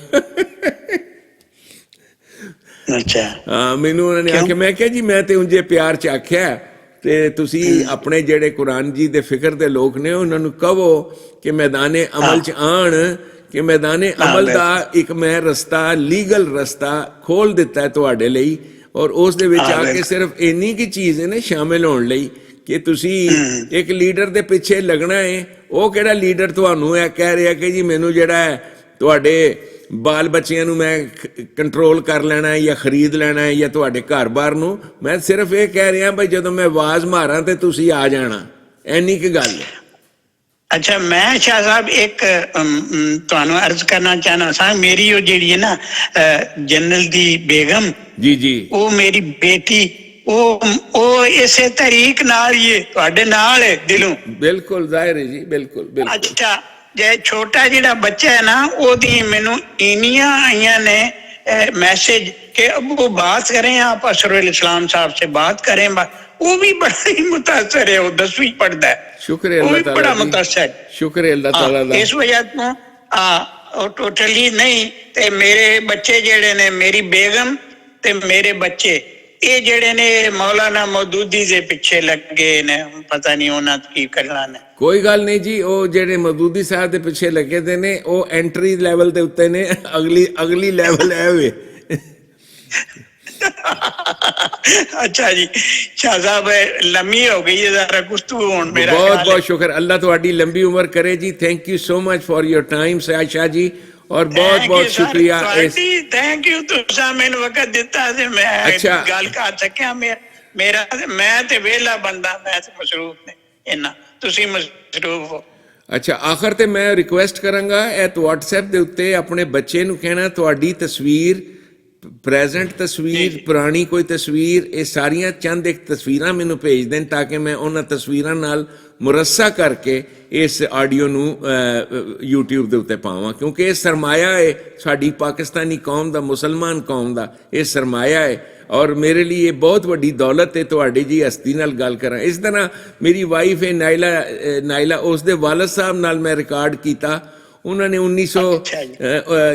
ਹਾਂ, ਮੈਨੂੰ ਉਹਨਾਂ ਨੇ ਆਖਿਆ, ਮੈਂ ਕਿਹਾ ਜੀ ਮੈਂ ਤੇ ਉਂਝੇ ਪਿਆਰ 'ਚ ਆਖਿਆ ਤੇ ਤੁਸੀਂ ਆਪਣੇ ਜਿਹੜੇ ਕੁਰਾਨ ਜੀ ਦੇ ਫਿਕਰ ਦੇ ਲੋਕ ਨੇ ਉਹਨਾਂ ਨੂੰ ਕਹੋ ਕਿ ਮੈਦਾਨੇ ਅਮਲ 'ਚ ਆਣ, ਕਿ ਮੈਦਾਨੇ ਅਮਲ ਦਾ ਇੱਕ ਮੈਂ ਰਸਤਾ, ਲੀਗਲ ਰਸਤਾ ਖੋਲ ਦਿੱਤਾ ਹੈ ਤੁਹਾਡੇ ਲਈ, ਔਰ ਉਸ ਦੇ ਵਿੱਚ ਆ ਕੇ ਸਿਰਫ ਇੰਨੀ ਕੀ ਚੀਜ਼ ਹੈ ਨਾ ਸ਼ਾਮਿਲ ਹੋਣ ਲਈ ਕਿ ਤੁਸੀਂ ਇੱਕ ਲੀਡਰ ਦੇ ਪਿੱਛੇ ਲੱਗਣਾ ਹੈ। ਉਹ ਕਿਹੜਾ ਲੀਡਰ ਤੁਹਾਨੂੰ ਇਹ ਕਹਿ ਰਿਹਾ ਕਿ ਜੀ ਮੈਨੂੰ ਜਿਹੜਾ ਹੈ ਤੁਹਾਡੇ ਬਾਲ ਬੱਚਿਆਂ ਨੂੰ ਮੈਂ ਕੰਟਰੋਲ ਕਰ ਲੈਣਾ ਹੈ ਜਾਂ ਖਰੀਦ ਲੈਣਾ ਹੈ ਜਾਂ ਤੁਹਾਡੇ ਘਰ-ਬਾਰ ਨੂੰ। ਮੈਂ ਸਿਰਫ ਇਹ ਕਹਿ ਰਿਹਾ ਬਈ ਜਦੋਂ ਮੈਂ ਆਵਾਜ਼ ਮਾਰਾਂ ਤੇ ਤੁਸੀਂ ਆ ਜਾਣਾ, ਇੰਨੀ ਕੁ ਗੱਲ ਹੈ। ਅੱਛਾ, ਮੈਂ ਸ਼ਾਹ ਸਾਹਿਬ ਇੱਕ ਤੁਹਾਨੂੰ ਅਰਜ਼ ਕਰਨਾ ਚਾਹਨਾ ਸਾਂ, ਮੇਰੀ ਉਹ ਜਿਹੜੀ ਹੈ ਨਾ ਜਨਰਲ ਦੀ ਬੇਗਮ ਜੀ, ਉਹ ਮੇਰੀ ਬੇਟੀ, ਉਹ ਇਸੇ ਤਰੀਕ ਨਾਲ ਹੀ ਤੁਹਾਡੇ ਨਾਲ ਹੈ ਦਿਲੋਂ। ਬਿਲਕੁਲ ਜ਼ਾਹਿਰ ਹੈ ਜੀ, ਬਿਲकुल। ਅੱਛਾ, ਜੇ ਛੋਟਾ ਜਿਹੜਾ ਬੱਚਾ ਹੈ ਨਾ ਉਹਦੀ ਮੈਨੂੰ ਇੰਨੀਆਂ ਆਈਆਂ ਨੇ मैसेज कि अब वो बात करें, आप असरुल इस्लाम साहब से बात करें, वो भी बड़ा ही मुतासर है, वो 10वीं पढ़ता है। शुक्र अल्लाह ताला, बड़ा मुतासर, शुक्र अल्लाह ताला। इस वजह तो टोटली नहीं ते मेरे बच्चे जेड़े ने, मेरी बेगम ते मेरे बच्चे ये जेड़े ने मौलाना मौदूदी दे पिछे लगे ने, पता नहीं उन्हां की करना ने। कोई गल नहीं जी, वो जेड़े मौदूदी साहब दे पिछे लगे दे ने वो एंट्री लेवल दे उत्ते ने, अगली लेवल है वे। अच्छा जी, शाह साहब लम्बी हो गई है जरा गुफ्तगू हुण मेरा। बहुत बहुत शुक्र, अल्लाह तुहाडी लंबी उम्र करे जी। Thank you so much for your time Shah ji, और बहुत बहुत शुक्रिया। थैंक यू, तुसा मैनू वक्त दिता ते मैं गल कर सकिया। मेरा मैं ते वेला बंदा, मैं ते मसरूफ ने इन्ना, तुसी मसरूफ हो। अच्छा, आखिर ते मैं रिक्वेस्ट करांगा ए WhatsApp दे उत्ते अपने बच्चे नू कहना तुहाडी तस्वीर, प्रेजेंट तस्वीर, पुरानी कोई तस्वीर, ये सारियां चंद एक तस्वीरां मैनू भेज दें ताकि मैं उन्हां तस्वीरां नाल मुरस्सा करके इस आडियो नू YouTube दे उत्ते पावां, क्योंकि ये सरमाया है साडी पाकिस्तानी कौम दा, मुसलमान कौम दा ये सरमाया है, और मेरे लिए ये बहुत वड्डी दौलत है तुहाडी जी हस्ती नाल गल करां। इस तरह मेरी वाइफ है नाइला, उस दे वालिद साहब नाल मैं रिकॉर्ड कीता, उन्होंने 1900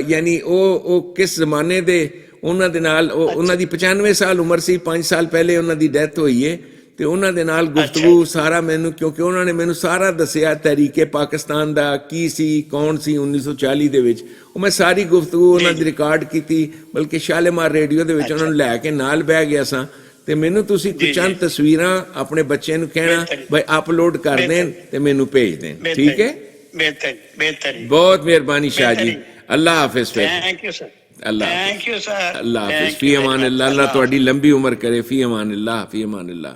यानी वो किस जमाने दे उन्हां दे नाल, उन्हां दी 95 साल उम्र सी, 5 साल पहले उन्हां दी डेथ हुई है, ते उन्हां दे नाल गुफ्तगू सारा मैनू, क्योंकि उन्होंने मैनू सारा दसिया तहरीके पाकिस्तान दा की सी, कौन सी 1940 दे विच, मैं सारी गुफ्तगू उन्हां दी रिकॉर्ड की, बल्कि शालेमार रेडियो दे विच उन्हां नूं लैके नाल बह गया सां। ते मैनू तुसीं चंद तस्वीरां अपने बच्चे नूं कहना भाई अपलोड कर दें ते मैनू भेज दें, ठीक है? बेहतरीन, बहुत मेहरबानी शाह जी, अल्लाह हाफिज। थैंक यू सर, अल्लाह, थैंक यू सर, अल्लाह हाफिज, फी अमान अल्लाह, अल्लाह तुहाडी लंबी उम्र करे, फी अमान अल्लाह, फी अमान अल्लाह।